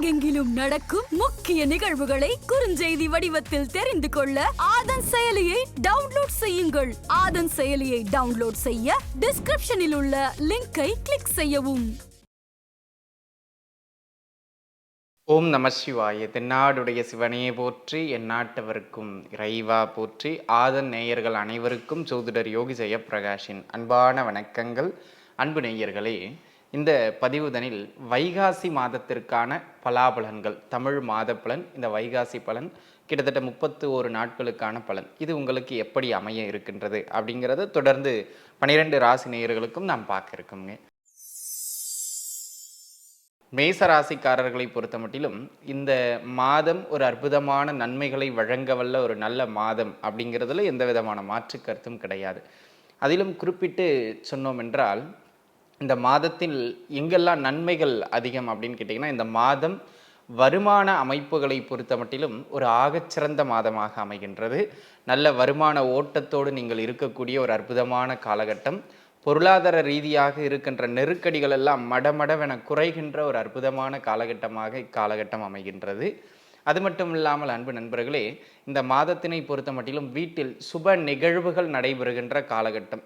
உலகெங்கிலும் நடக்கும் முக்கிய நிகழ்வுகளை குறுஞ்செய்தி வடிவத்தில் தெரிந்து கொள்ள ஆதன் செயலியை டவுன்லோட் செய்யுங்கள். ஆதன் செயலியை டவுன்லோட் செய்ய டிஸ்கிரிப்ஷனில் உள்ள லிங்கை கிளிக் செய்யவும். ஓம் நம சிவாய. தென்னாடுடைய சிவனையே போற்றி, எந்நாட்டவருக்கும் இறைவா போற்றி. ஆதன் நேயர்கள் அனைவருக்கும் ஜோதிடர் யோகி ஜெயப்பிரகாஷின் அன்பான வணக்கங்கள். அன்பு நேயர்களே, இந்த பதிவுதனில் வைகாசி மாதத்திற்கான பலாபலன்கள், தமிழ் மாத பலன், இந்த வைகாசி பலன் கிட்டத்தட்ட 31 நாட்களுக்கான பலன், இது உங்களுக்கு எப்படி அமைய இருக்கின்றது அப்படிங்கிறத தொடர்ந்து 12 ராசி நேயர்களுக்கும் நாம் பார்க்க இருக்கோங்க. மேசராசிக்காரர்களை பொறுத்த மட்டிலும் இந்த மாதம் ஒரு அற்புதமான நன்மைகளை வழங்க வல்ல ஒரு நல்ல மாதம் அப்படிங்கிறதுல எந்த விதமான மாற்று கருத்தும் கிடையாது. அதிலும் குறிப்பிட்டு சொன்னோம் என்றால், இந்த மாதத்தில் எங்கெல்லாம் நன்மைகள் அதிகம் அப்படின்னு கேட்டிங்கன்னா, இந்த மாதம் வருமான அமைப்புகளை பொறுத்த மட்டிலும் ஒரு ஆகச்சிறந்த மாதமாக அமைகின்றது. நல்ல வருமான ஓட்டத்தோடு நீங்கள் இருக்கக்கூடிய ஒரு அற்புதமான காலகட்டம். பொருளாதார ரீதியாக இருக்கின்ற நெருக்கடிகள் எல்லாம் மடமடவென குறைகின்ற ஒரு அற்புதமான காலகட்டமாக இக்காலகட்டம் அமைகின்றது. அது மட்டும் இல்லாமல் அன்பு நண்பர்களே, இந்த மாதத்தினை பொறுத்த மட்டிலும் வீட்டில் சுப நிகழ்வுகள் நடைபெறுகின்ற காலகட்டம்.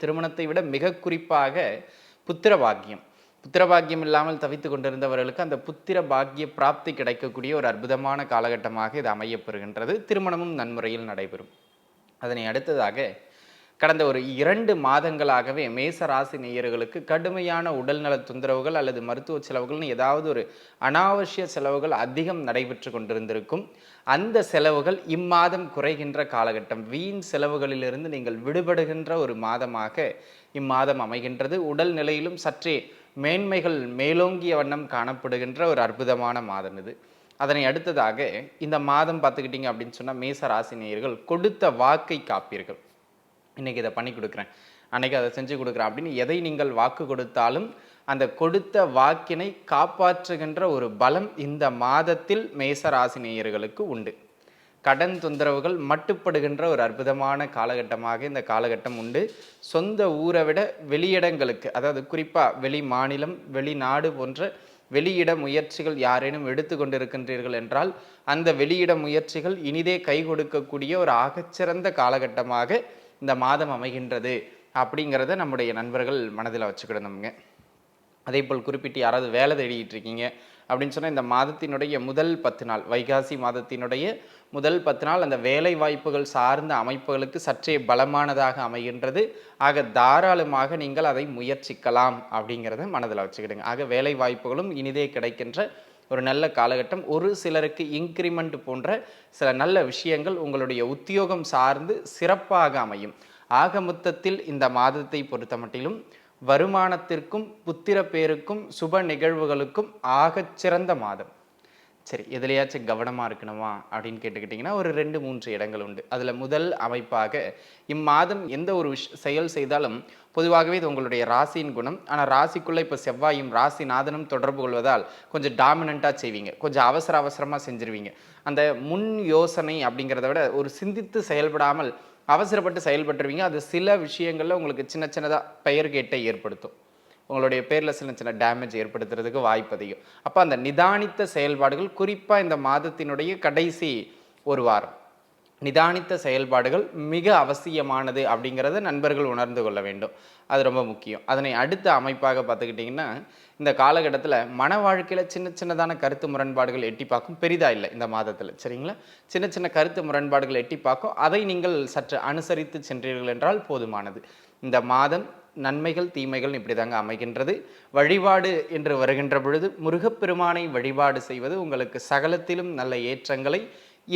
திருமணத்தை விட மிக குறிப்பாக புத்திர பாக்கியம் இல்லாமல் தவித்து கொண்டிருந்தவர்களுக்கு அந்த புத்திர பாக்கிய பிராப்தி கிடைக்கக்கூடிய ஒரு அற்புதமான காலகட்டமாக இது அமையப்பெறுகின்றது. திருமணமும் நன்முறையில் நடைபெறும். அதனை அடுத்ததாக கடந்த ஒரு 2 மாதங்களாகவே மேச ராசி நேயர்களுக்கு கடுமையான உடல்நல தொந்தரவுகள் அல்லது மருத்துவ செலவுகள்னு ஏதாவது ஒரு அனாவசிய செலவுகள் அதிகம் நடைபெற்று கொண்டிருந்திருக்கும். அந்த செலவுகள் இம்மாதம் குறைகின்ற காலகட்டம். வீண் செலவுகளிலிருந்து நீங்கள் விடுபடுகின்ற ஒரு மாதமாக இம்மாதம் அமைகின்றது. உடல் நிலையிலும் சற்றே மேன்மைகள் மேலோங்கிய வண்ணம் காணப்படுகின்ற ஒரு அற்புதமான மாதம் இது. அதனை அடுத்ததாக இந்த மாதம் பார்த்துக்கிட்டிங்க அப்படின்னு சொன்னால், மேச ராசி நேயர்கள் கொடுத்த வாக்கை காப்பீர்கள். இன்றைக்கி இதை பண்ணி கொடுக்குறேன், அன்றைக்கி அதை செஞ்சு கொடுக்குறேன் அப்படின்னு எதை நீங்கள் வாக்கு கொடுத்தாலும் அந்த கொடுத்த வாக்கினை காப்பாற்றுகின்ற ஒரு பலம் இந்த மாதத்தில் மேச ராசி நேயர்களுக்கு உண்டு. கடன் தொந்தரவுகள் மட்டுப்படுகின்ற ஒரு அற்புதமான காலகட்டமாக இந்த காலகட்டம் உண்டு. சொந்த ஊரை விட வெளியிடங்களுக்கு, அதாவது குறிப்பாக வெளி மாநிலம், வெளிநாடு போன்ற வெளியிட முயற்சிகள் யாரேனும் எடுத்து கொண்டிருக்கின்றீர்கள் என்றால் அந்த வெளியிட முயற்சிகள் இனிதே கை கொடுக்கக்கூடிய ஒரு ஆகச்சிறந்த காலகட்டமாக இந்த மாதம் அமைகின்றது அப்படிங்கிறத நம்முடைய நண்பர்கள் மனதில் வச்சுக்கிடணுங்க. அதே போல் குறிப்பிட்டு யாராவது வேலை தேடிட்டு இருக்கீங்க அப்படின்னு சொன்னால், இந்த மாதத்தினுடைய முதல் 10 நாள், வைகாசி மாதத்தினுடைய முதல் 10 நாள் அந்த வேலை வாய்ப்புகள் சார்ந்த அமைப்புகளுக்கு சற்றே பலமானதாக அமைகின்றது. ஆக தாராளமாக நீங்கள் அதை முயற்சிக்கலாம் அப்படிங்கிறத மனதில் வச்சுக்கிடுங்க. ஆக வேலை வாய்ப்புகளும் இனிதே கிடைக்கின்ற ஒரு நல்ல காலகட்டம். ஒரு சிலருக்கு இன்க்ரிமெண்ட் போன்ற சில நல்ல விஷயங்கள் உங்களுடைய உத்தியோகம் சார்ந்து சிறப்பாக அமையும். ஆக மொத்தத்தில் இந்த மாதத்தை பொறுத்த மட்டிலும் வருமானத்திற்கும் புத்திர பேருக்கும் சுப நிகழ்வுகளுக்கும் ஆகச்சிறந்த மாதம். சரி, எதுலையாச்சும் கவனமாக இருக்கணுமா அப்படின்னு கேட்டுக்கிட்டிங்கன்னா, ஒரு 2-3 இடங்கள் உண்டு. அதில் முதல் அமைப்பாக இம்மாதம் எந்த ஒரு செயல் செய்தாலும் பொதுவாகவே இது உங்களுடைய ராசியின் குணம். ஆனால் ராசிக்குள்ளே இப்போ செவ்வாயும் ராசிநாதனும் தொடர்பு கொள்வதால் கொஞ்சம் டாமினண்ட்டாக செய்வீங்க, கொஞ்சம் அவசரமாக செஞ்சிருவீங்க. அந்த முன் யோசனை அப்படிங்கிறத விட ஒரு சிந்தித்து செயல்படாமல் அவசரப்பட்டு செயல்பட்டுருவீங்க. அது சில விஷயங்களில் உங்களுக்கு சின்னதாக பெயர் கேட்டை ஏற்படுத்தும். உங்களுடைய பேரில் சின்ன டேமேஜ் ஏற்படுத்துறதுக்கு வாய்ப்பு அதிகம். அப்போ அந்த நிதானித்த செயல்பாடுகள், குறிப்பாக இந்த மாதத்தினுடைய கடைசி ஒரு வாரம் நிதானித்த செயல்பாடுகள் மிக அவசியமானது அப்படிங்கிறத நண்பர்கள் உணர்ந்து கொள்ள வேண்டும். அது ரொம்ப முக்கியம். அதனை அடுத்த அமைப்பாக பார்த்துக்கிட்டிங்கன்னா, இந்த காலகட்டத்தில் மன வாழ்க்கையில் சின்னதான கருத்து முரண்பாடுகள் எட்டி பார்க்கும். பெரிதாக இல்லை இந்த மாதத்தில், சரிங்களா? சின்ன கருத்து முரண்பாடுகள் எட்டி பார்க்கும். அதை நீங்கள் சற்று அனுசரித்து சென்றீர்கள் என்றால் போதுமானது. இந்த மாதம் நன்மைகள் தீமைகள் இப்படி தாங்க அமைகின்றது. வழிபாடு என்று வருகின்ற பொழுது முருகப்பெருமானை வழிபாடு செய்வது உங்களுக்கு சகலத்திலும் நல்ல ஏற்றங்களை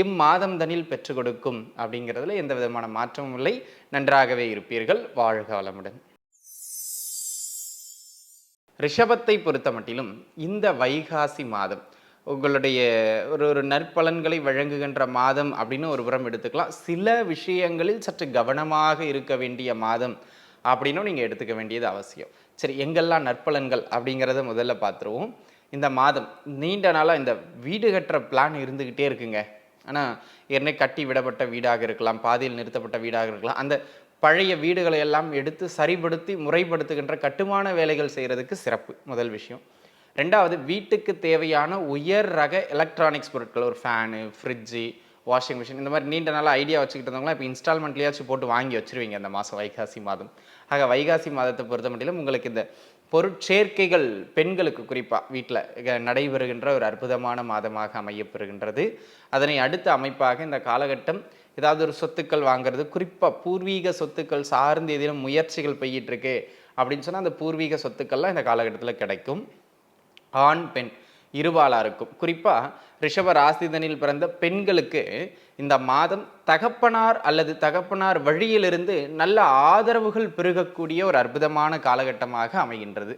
இம்மாதம் தனில் பெற்றுக் கொடுக்கும் அப்படிங்கிறதுல எந்த விதமான மாற்றமும் இல்லை. நன்றாகவே இருப்பீர்கள். வாழ்க வளமுடன். ரிஷபத்தை பொறுத்த மட்டிலும் இந்த வைகாசி மாதம் உங்களுடைய ஒரு நற்பலன்களை வழங்குகின்ற மாதம் அப்படின்னு ஒரு புறம் எடுத்துக்கலாம். சில விஷயங்களில் சற்று கவனமாக இருக்க வேண்டிய மாதம் அப்படின்னும் நீங்கள் எடுத்துக்க வேண்டியது அவசியம். சரி, எங்கெல்லாம் நற்பலன்கள் அப்படிங்கிறத முதல்ல பார்த்துருவோம். இந்த மாதம் நீண்ட நாளாக இந்த வீடு கட்டுற பிளான் இருந்துக்கிட்டே இருக்குங்க. ஆனால் ஏற்கனவே கட்டி விடப்பட்ட வீடாக இருக்கலாம், பாதியில் நிறுத்தப்பட்ட வீடாக இருக்கலாம். அந்த பழைய வீடுகளை எல்லாம் எடுத்து சரிப்படுத்தி முறைப்படுத்துகின்ற கட்டுமான வேலைகள் செய்கிறதுக்கு சிறப்பு முதல் விஷயம். 2வது வீட்டுக்கு தேவையான உயர் ரக எலக்ட்ரானிக்ஸ் பொருட்கள், ஒரு ஃபேனு, ஃப்ரிட்ஜு, வாஷிங் மிஷின், இந்த மாதிரி நீண்ட நாளாக ஐடியா வச்சுக்கிட்டு இருந்தவங்களாம் இப்போ இன்ஸ்டால்மெண்ட்லேயாச்சும் போட்டு வாங்கி வச்சுருவீங்க அந்த மாதம், வைகாசி மாதம். ஆக வைகாசி மாதத்தை பொறுத்த மட்டிலும் உங்களுக்கு இந்த பொருட்சேர்க்கைகள் பெண்களுக்கு குறிப்பாக வீட்டில் நடைபெறுகின்ற ஒரு அற்புதமான மாதமாக அமையப்பெறுகின்றது. அதனை அடுத்த அமைப்பாக இந்த காலகட்டம் ஏதாவது ஒரு சொத்துக்கள் வாங்குறது, குறிப்பாக பூர்வீக சொத்துக்கள் சார்ந்து எதிலும் முயற்சிகள் பெய்யிட்டு இருக்கு அப்படின்னு சொன்னால் அந்த பூர்வீக சொத்துக்கள்லாம் இந்த காலகட்டத்தில் கிடைக்கும். ஆண் பெண் இருபாலா இருக்கும். குறிப்பாக ரிஷப ராசிதனில் பிறந்த பெண்களுக்கு இந்த மாதம் தகப்பனார் அல்லது தகப்பனார் வழியிலிருந்து நல்ல ஆதரவுகள் பெருகக்கூடிய ஒரு அற்புதமான காலகட்டமாக அமைகின்றது.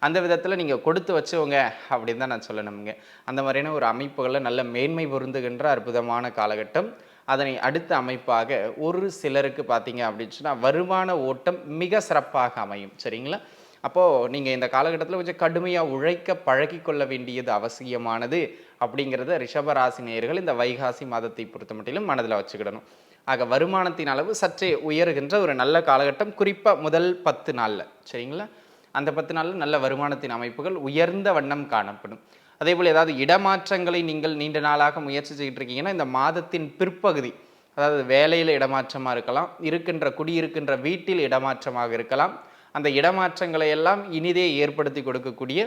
அந்த விதத்தில் நீங்கள் கொடுத்து வச்சவங்க அப்படின்னு தான் நான் சொல்லணுங்க. அந்த மாதிரியான ஒரு அமைப்புகளில் நல்ல மேன்மை பொருந்துகின்ற அற்புதமான காலகட்டம். அதனை அடுத்த அமைப்பாக ஒரு சிலருக்கு பார்த்தீங்க அப்படின்னு சொன்னால் வருமான ஓட்டம் மிக சிறப்பாக அமையும். சரிங்களா? அப்போது நீங்கள் இந்த காலகட்டத்தில் கொஞ்சம் கடுமையாக உழைக்க பழகி கொள்ள வேண்டியது அவசியமானது அப்படிங்கிறத ரிஷபராசி நேயர்கள் இந்த வைகாசி மாதத்தை பொறுத்த மட்டிலும் மனதில் வச்சுக்கிடணும். ஆக வருமானத்தின் அளவு சற்றே உயருகின்ற ஒரு நல்ல காலகட்டம், குறிப்பாக முதல் 10 நாளில். சரிங்களா? அந்த 10 நாளில் நல்ல வருமானத்தின் அமைப்புகள் உயர்ந்த வண்ணம் காணப்படும். அதே போல் ஏதாவது இடமாற்றங்களை நீங்கள் நீண்ட நாளாக முயற்சி செய்துட்டு இருக்கீங்கன்னா இந்த மாதத்தின் பிற்பகுதி, அதாவது வேலையில் இடமாற்றமாக இருக்கலாம், குடியிருக்கின்ற வீட்டில் இடமாற்றமாக இருக்கலாம். அந்த இடமாற்றங்களை எல்லாம் இனிதே ஏற்படுத்தி கொடுக்கக்கூடிய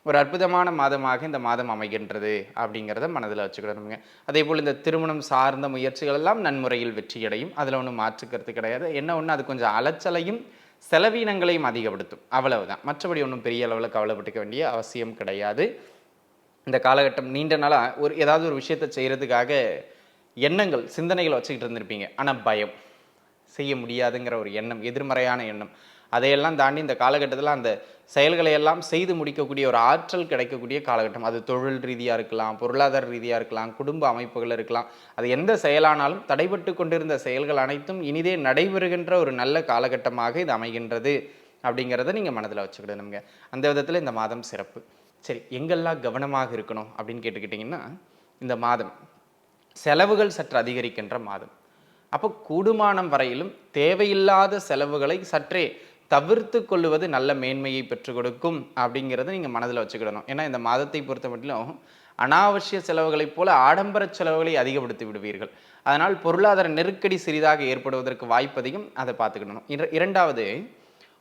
ஒரு அற்புதமான மாதமாக இந்த மாதம் அமைகின்றது அப்படிங்கிறத மனதில் வச்சுக்கிடணுங்க. அதே போல் இந்த திருமணம் சார்ந்த முயற்சிகள் எல்லாம் நன்முறையில் வெற்றியடையும். அதில் ஒன்றும் மாற்றுக்கிறது கிடையாது. என்ன ஒன்று, அது கொஞ்சம் அலைச்சலையும் செலவீனங்களையும் அதிகப்படுத்தும், அவ்வளவுதான். மற்றபடி ஒன்றும் பெரிய அளவில் கவலைப்பட்டுக்க வேண்டிய அவசியம் கிடையாது. இந்த காலகட்டம் நீண்ட நாளாக ஏதாவது ஒரு விஷயத்தை செய்கிறதுக்காக எண்ணங்கள் சிந்தனைகளை வச்சுக்கிட்டு இருந்திருப்பீங்க. ஆனால் பயம், செய்ய முடியாதுங்கிற ஒரு எண்ணம், எதிர்மறையான எண்ணம், அதையெல்லாம் தாண்டி இந்த காலகட்டத்தில் அந்த செயல்களை எல்லாம் செய்து முடிக்கக்கூடிய ஒரு ஆற்றல் கிடைக்கக்கூடிய காலகட்டம். அது தொழில் ரீதியாக இருக்கலாம், பொருளாதார ரீதியாக இருக்கலாம், குடும்ப அமைப்புகள் இருக்கலாம். அது எந்த செயலானாலும் தடைபட்டு கொண்டிருந்த செயல்கள் அனைத்தும் இனிதே நடைபெறுகின்ற ஒரு நல்ல காலகட்டமாக இது அமைகின்றது அப்படிங்கிறத நீங்கள் மனதில் வச்சுக்கிடணுங்க. அந்த விதத்தில் இந்த மாதம் சிறப்பு. சரி, எங்கெல்லாம் கவனமாக இருக்கணும் அப்படின்னு கேட்டுக்கிட்டிங்கன்னா, இந்த மாதம் செலவுகள் சற்று அதிகரிக்கின்ற மாதம். அப்போ கூடுமானம் வரையிலும் தேவையில்லாத செலவுகளை சற்றே தவிர்த்து கொள்வது நல்ல மேன்மையை பெற்றுக் கொடுக்கும் அப்படிங்கிறத நீங்கள் மனதில் வச்சுக்கிடணும். ஏன்னா இந்த மாதத்தை பொறுத்த மட்டும் அனாவசிய செலவுகளைப் போல ஆடம்பர செலவுகளை அதிகப்படுத்தி விடுவீர்கள். அதனால் பொருளாதார நெருக்கடி சிறிதாக ஏற்படுவதற்கு வாய்ப்பு அதிகம், அதை பார்த்துக்கிடணும். 2வது,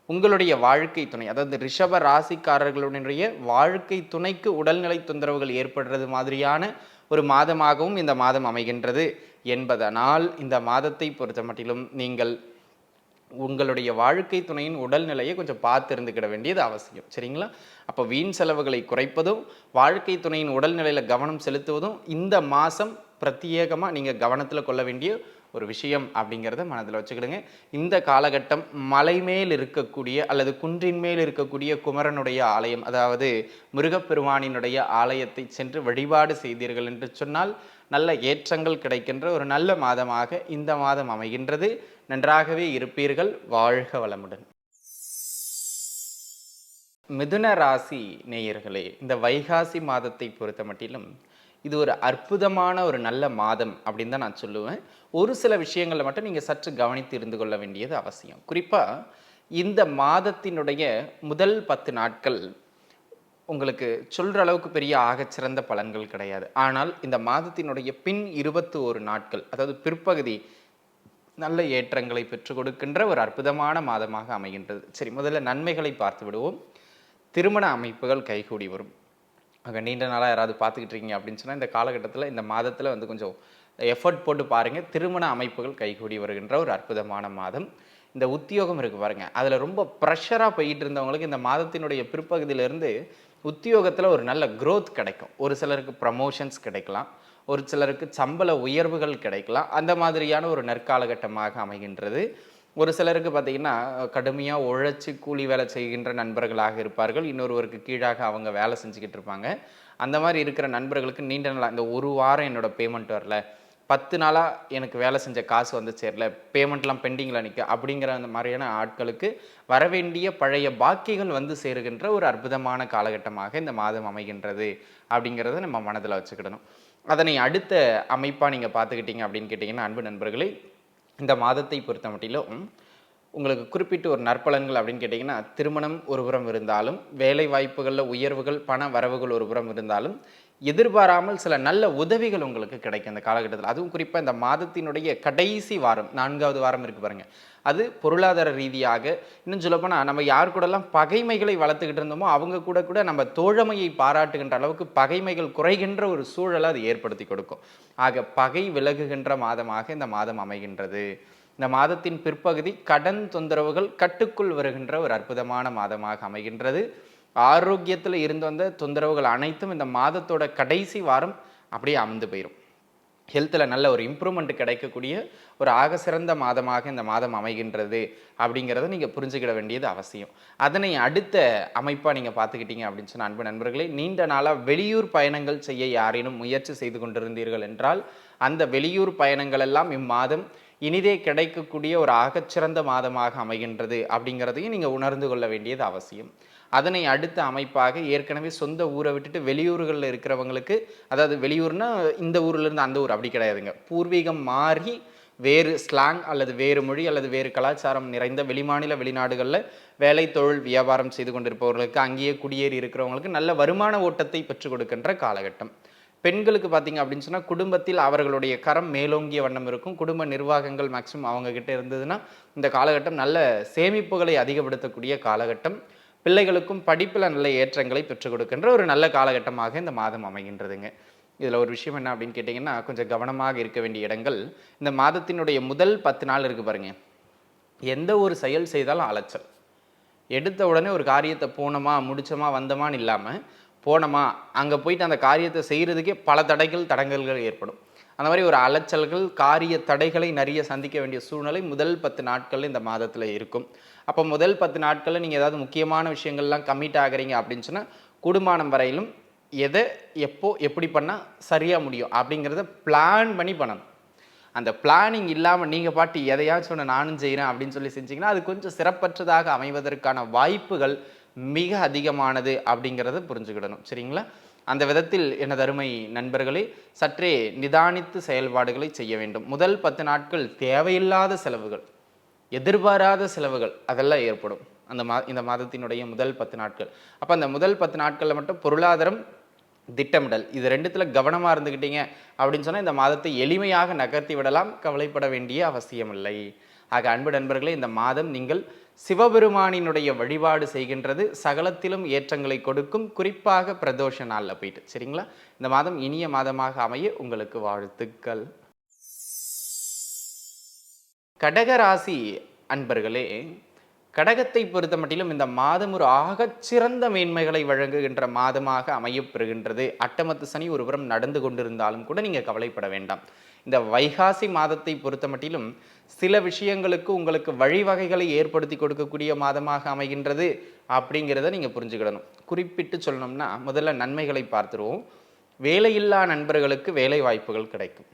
உங்களுடைய வாழ்க்கை துணை, அதாவது ரிஷப ராசிக்காரர்களுடைய வாழ்க்கை துணைக்கு உடல்நிலை தொந்தரவுகள் ஏற்படுறது மாதிரியான ஒரு மாதமாகவும் இந்த மாதம் அமைகின்றது என்பதனால் இந்த மாதத்தை பொறுத்த மட்டிலும் நீங்கள் உங்களுடைய வாழ்க்கை துணையின் உடல்நிலையை கொஞ்சம் பார்த்து இருந்துக்கிட வேண்டியது அவசியம். சரிங்களா? அப்போ வீண் செலவுகளை குறைப்பதும் வாழ்க்கை துணையின் உடல்நிலையில் கவனம் செலுத்துவதும் இந்த மாதம் பிரத்யேகமாக நீங்கள் கவனத்தில் கொள்ள வேண்டிய ஒரு விஷயம் அப்படிங்கிறத மனதில் வச்சுக்கிடுங்க. இந்த காலகட்டம் மலை மேல் இருக்கக்கூடிய அல்லது குன்றின் மேல் இருக்கக்கூடிய குமரனுடைய ஆலயம், அதாவது முருகப்பெருமானினுடைய ஆலயத்தை சென்று வழிபாடு செய்தீர்கள் என்று சொன்னால் நல்ல ஏற்றங்கள் கிடைக்கின்ற ஒரு நல்ல மாதமாக இந்த மாதம் அமைகின்றது. நன்றாகவே இருப்பீர்கள். வாழ்க வளமுடன். மிதுன ராசி நேயர்களே, இந்த வைகாசி மாதத்தை பொறுத்த மட்டிலும் இது ஒரு அற்புதமான ஒரு நல்ல மாதம் அப்படின்னு தான் நான் சொல்லுவேன். ஒரு சில விஷயங்களை மட்டும் நீங்கள் சற்று கவனித்து இருந்து கொள்ள வேண்டியது அவசியம். குறிப்பாக இந்த மாதத்தினுடைய முதல் 10 நாட்கள் உங்களுக்கு சொல்கிற அளவுக்கு பெரிய ஆகச்சிறந்த பலன்கள் கிடையாது. ஆனால் இந்த மாதத்தினுடைய பின் 21 நாட்கள், அதாவது பிற்பகுதி, நல்ல ஏற்றங்களை பெற்றுக் கொடுக்கின்ற ஒரு அற்புதமான மாதமாக அமைகின்றது. சரி, முதல்ல நன்மைகளை பார்த்து விடுவோம். திருமண அமைப்புகள் கைகூடி வரும். அங்கே நீண்ட நாளாக யாராவது பார்த்துக்கிட்டு இருக்கீங்க அப்படின்னு சொன்னால் இந்த காலகட்டத்தில் இந்த மாதத்தில் கொஞ்சம் எஃபர்ட் போட்டு பாருங்கள். திருமண அமைப்புகள் கைகூடி வருகின்ற ஒரு அற்புதமான மாதம். இந்த உத்தியோகம் இருக்குது பாருங்கள், அதில் ரொம்ப ப்ரெஷராக போயிட்டு இருந்தவங்களுக்கு இந்த மாதத்தினுடைய பிற்பகுதியிலேருந்து உத்தியோகத்தில் ஒரு நல்ல growth கிடைக்கும். ஒரு சிலருக்கு ப்ரமோஷன்ஸ் கிடைக்கலாம், ஒரு சிலருக்கு சம்பள உயர்வுகள் கிடைக்கலாம். அந்த மாதிரியான ஒரு நற்காலகட்டமாக அமைகின்றது. ஒரு சிலருக்கு பார்த்திங்கன்னா கடுமையாக உழைச்சி கூலி வேலை செய்கின்ற நண்பர்களாக இருப்பார்கள். இன்னொருவருக்கு கீழாக அவங்க வேலை செஞ்சுக்கிட்டு இருப்பாங்க. அந்த மாதிரி இருக்கிற நண்பர்களுக்கு நீண்ட நாளாக இந்த ஒரு வாரம் என்னோடய பேமெண்ட் வரல, 10 நாளாக எனக்கு வேலை செஞ்ச காசு வந்து சேரல, பேமெண்ட்லாம் பெண்டிங்கில் நிற்க அப்படிங்கிற அந்த மாதிரியான ஆட்களுக்கு வரவேண்டிய பழைய பாக்கிகள் வந்து சேருகின்ற ஒரு அற்புதமான காலகட்டமாக இந்த மாதம் அமைகின்றது அப்படிங்கிறத நம்ம மனதில் வச்சுக்கிடணும். அதனை அடுத்த அமைப்பாக நீங்கள் பார்த்துக்கிட்டீங்க அப்படின்னு கேட்டிங்கன்னா, அன்பு நண்பர்களே, இந்த மாதத்தை பொறுத்த மட்டிலும் உங்களுக்கு குறிப்பிட்டு ஒரு நற்பலன்கள் அப்படின்னு கேட்டிங்கன்னா, திருமணம் ஒரு புறம் இருந்தாலும், வேலை வாய்ப்புகளில் உயர்வுகள், பண வரவுகள் ஒரு புறம் இருந்தாலும், எதிர்பாராமல் சில நல்ல உதவிகள் உங்களுக்கு கிடைக்கும் இந்த காலகட்டத்தில். அதுவும் குறிப்பா இந்த மாதத்தினுடைய கடைசி வாரம், 4வது வாரம் இருக்கு பாருங்க. அது பொருளாதார ரீதியாக, இன்னும் சொல்லப்போனா நம்ம யார் கூடலாம் பகைமைகளை வளர்த்துக்கிட்டு இருந்தோமோ, அவங்க கூட கூட நம்ம தோழமையை பாராட்டுகின்ற அளவுக்கு பகைமைகள் குறைகின்ற ஒரு சூழலை அது ஏற்படுத்தி கொடுக்கும். ஆக பகை விலகுகின்ற மாதமாக இந்த மாதம் அமைகின்றது. இந்த மாதத்தின் பிற்பகுதி கடன் தொந்தரவுகள் கட்டுக்குள் வருகின்ற ஒரு அற்புதமான மாதமாக அமைகின்றது. ஆரோக்கியத்தில் இருந்து வந்த தொந்தரவுகள் அனைத்தும் இந்த மாதத்தோட கடைசி வாரம் அப்படியே அமர்ந்து போயிடும். ஹெல்த்தில் நல்ல ஒரு இம்ப்ரூவ்மெண்ட் கிடைக்கக்கூடிய ஒரு ஆக சிறந்த மாதமாக இந்த மாதம் அமைகின்றது அப்படிங்கிறத நீங்கள் புரிஞ்சுக்கிட வேண்டியது அவசியம். அதனை அடுத்த அமைப்பாக நீங்கள் பார்த்துக்கிட்டீங்க அப்படின்னு சொன்ன அன்பு நண்பர்களே, நீண்ட நாளாக வெளியூர் பயணங்கள் செய்ய யாரேனும் முயற்சி செய்து கொண்டிருந்தீர்கள் என்றால் அந்த வெளியூர் பயணங்கள் எல்லாம் இம்மாதம் இனிதே கிடைக்கக்கூடிய ஒரு ஆகச்சிறந்த மாதமாக அமைகின்றது அப்படிங்கிறதையும் நீங்கள் உணர்ந்து கொள்ள வேண்டியது அவசியம். அதனை அடுத்த அமைப்பாக ஏற்கனவே சொந்த ஊரை விட்டுட்டு வெளியூர்களில் இருக்கிறவங்களுக்கு, அதாவது வெளியூர்னா இந்த ஊர்லேருந்து அந்த ஊர் அப்படி கிடையாதுங்க, பூர்வீகம் மாறி வேறு ஸ்லாங் அல்லது வேறு மொழி அல்லது வேறு கலாச்சாரம் நிறைந்த வெளிமாநில வெளிநாடுகளில் வேலை தொழில் வியாபாரம் செய்து கொண்டிருப்பவர்களுக்கு, அங்கேயே குடியேறி இருக்கிறவங்களுக்கு நல்ல வருமான ஓட்டத்தை பெற்றுக் கொடுக்கின்ற காலகட்டம். பெண்களுக்கு பார்த்தீங்க அப்படின்னு சொன்னால் குடும்பத்தில் அவர்களுடைய கரம் மேலோங்கிய வண்ணம் இருக்கும். குடும்ப நிர்வாகங்கள் மேக்ஸிமம் அவங்கக்கிட்ட இருந்ததுன்னா இந்த காலகட்டம் நல்ல சேமிப்புகளை அதிகப்படுத்தக்கூடிய காலகட்டம். பிள்ளைகளுக்கும் படிப்பில் நல்ல ஏற்றங்களை பெற்றுக் கொடுக்கின்ற ஒரு நல்ல காலகட்டமாக இந்த மாதம் அமைகின்றதுங்க. இதில் ஒரு விஷயம் என்ன அப்படின்னு கேட்டிங்கன்னா, கொஞ்சம் கவனமாக இருக்க வேண்டிய இடங்கள், இந்த மாதத்தினுடைய முதல் 10 நாள் இருக்குது பாருங்க, எந்த ஒரு செயல் செய்தாலும் அலைச்சல். எடுத்த உடனே ஒரு காரியத்தை போனோமா முடிச்சோமா வந்தோமான்னு இல்லாமல், போனோமா அங்கே போயிட்டு அந்த காரியத்தை செய்கிறதுக்கே பல தடங்கல்கள் ஏற்படும். அந்த மாதிரி ஒரு அலைச்சல்கள், காரிய தடைகளை நிறைய சந்திக்க வேண்டிய சூழ்நிலை முதல் 10 நாட்கள் இந்த மாதத்தில் இருக்கும். அப்போ முதல் 10 நாட்களில் நீங்கள் ஏதாவது முக்கியமான விஷயங்கள்லாம் கமிட் ஆகிறீங்க அப்படின்னு சொன்னால், கூடுமானம் வரையிலும் எதை எப்போ எப்படி பண்ணால் சரியாக முடியும் அப்படிங்கிறத பிளான் பண்ணி பண்ணணும். அந்த பிளானிங் இல்லாமல் நீங்கள் பாட்டு எதையாச்சும் ஒன்று நானும் செய்கிறேன் அப்படின்னு சொல்லி செஞ்சிங்கன்னா அது கொஞ்சம் சிறப்பற்றதாக அமைவதற்கான வாய்ப்புகள் மிக அதிகமானது அப்படிங்கிறத புரிஞ்சுக்கிடணும். சரிங்களா? அந்த விதத்தில் எனது அருமை நண்பர்களே, சற்றே நிதானித்து செயல்பாடுகளை செய்ய வேண்டும். முதல் 10 நாட்கள் தேவையில்லாத செலவுகள், எதிர்பாராத செலவுகள் அதெல்லாம் ஏற்படும் இந்த மாதத்தினுடைய முதல் 10 நாட்கள். அப்போ அந்த முதல் 10 நாட்களில் மட்டும் பொருளாதாரம், திட்டமிடல், இது ரெண்டுத்துல கவனமாக இருந்துக்கிட்டீங்க அப்படின்னு சொன்னால் இந்த மாதத்தை எளிமையாக நகர்த்தி விடலாம். கவலைப்பட வேண்டிய அவசியம் இல்லை. ஆக அன்பு நண்பர்களே, இந்த மாதம் நீங்கள் சிவபெருமானினுடைய வழிபாடு செய்கின்றது சகலத்திலும் ஏற்றங்களை கொடுக்கும். குறிப்பாக பிரதோஷ நாளில் போயிட்டு, சரிங்களா? இந்த மாதம் இனிய மாதமாக அமைய உங்களுக்கு வாழ்த்துக்கள். கடகராசி அன்பர்களே, கடகத்தை பொறுத்த மட்டிலும் இந்த மாதம் ஒரு ஆகச்சிறந்த மேன்மைகளை வழங்குகின்ற மாதமாக அமையப்பெறுகின்றது. அட்டமத்து சனி ஒருபுறம் நடந்து கொண்டிருந்தாலும் கூட நீங்கள் கவலைப்பட வேண்டாம். இந்த வைகாசி மாதத்தை பொறுத்த மட்டிலும் சில விஷயங்களுக்கு உங்களுக்கு வழிவகைகளை ஏற்படுத்தி கொடுக்கக்கூடிய மாதமாக அமைகின்றது அப்படிங்கிறத நீங்கள் புரிஞ்சுக்கிடணும். குறிப்பிட்டு சொல்லணும்னா முதல்ல நன்மைகளை பார்த்துருவோம். வேலையில்லா நண்பர்களுக்கு வேலை வாய்ப்புகள் கிடைக்கும்.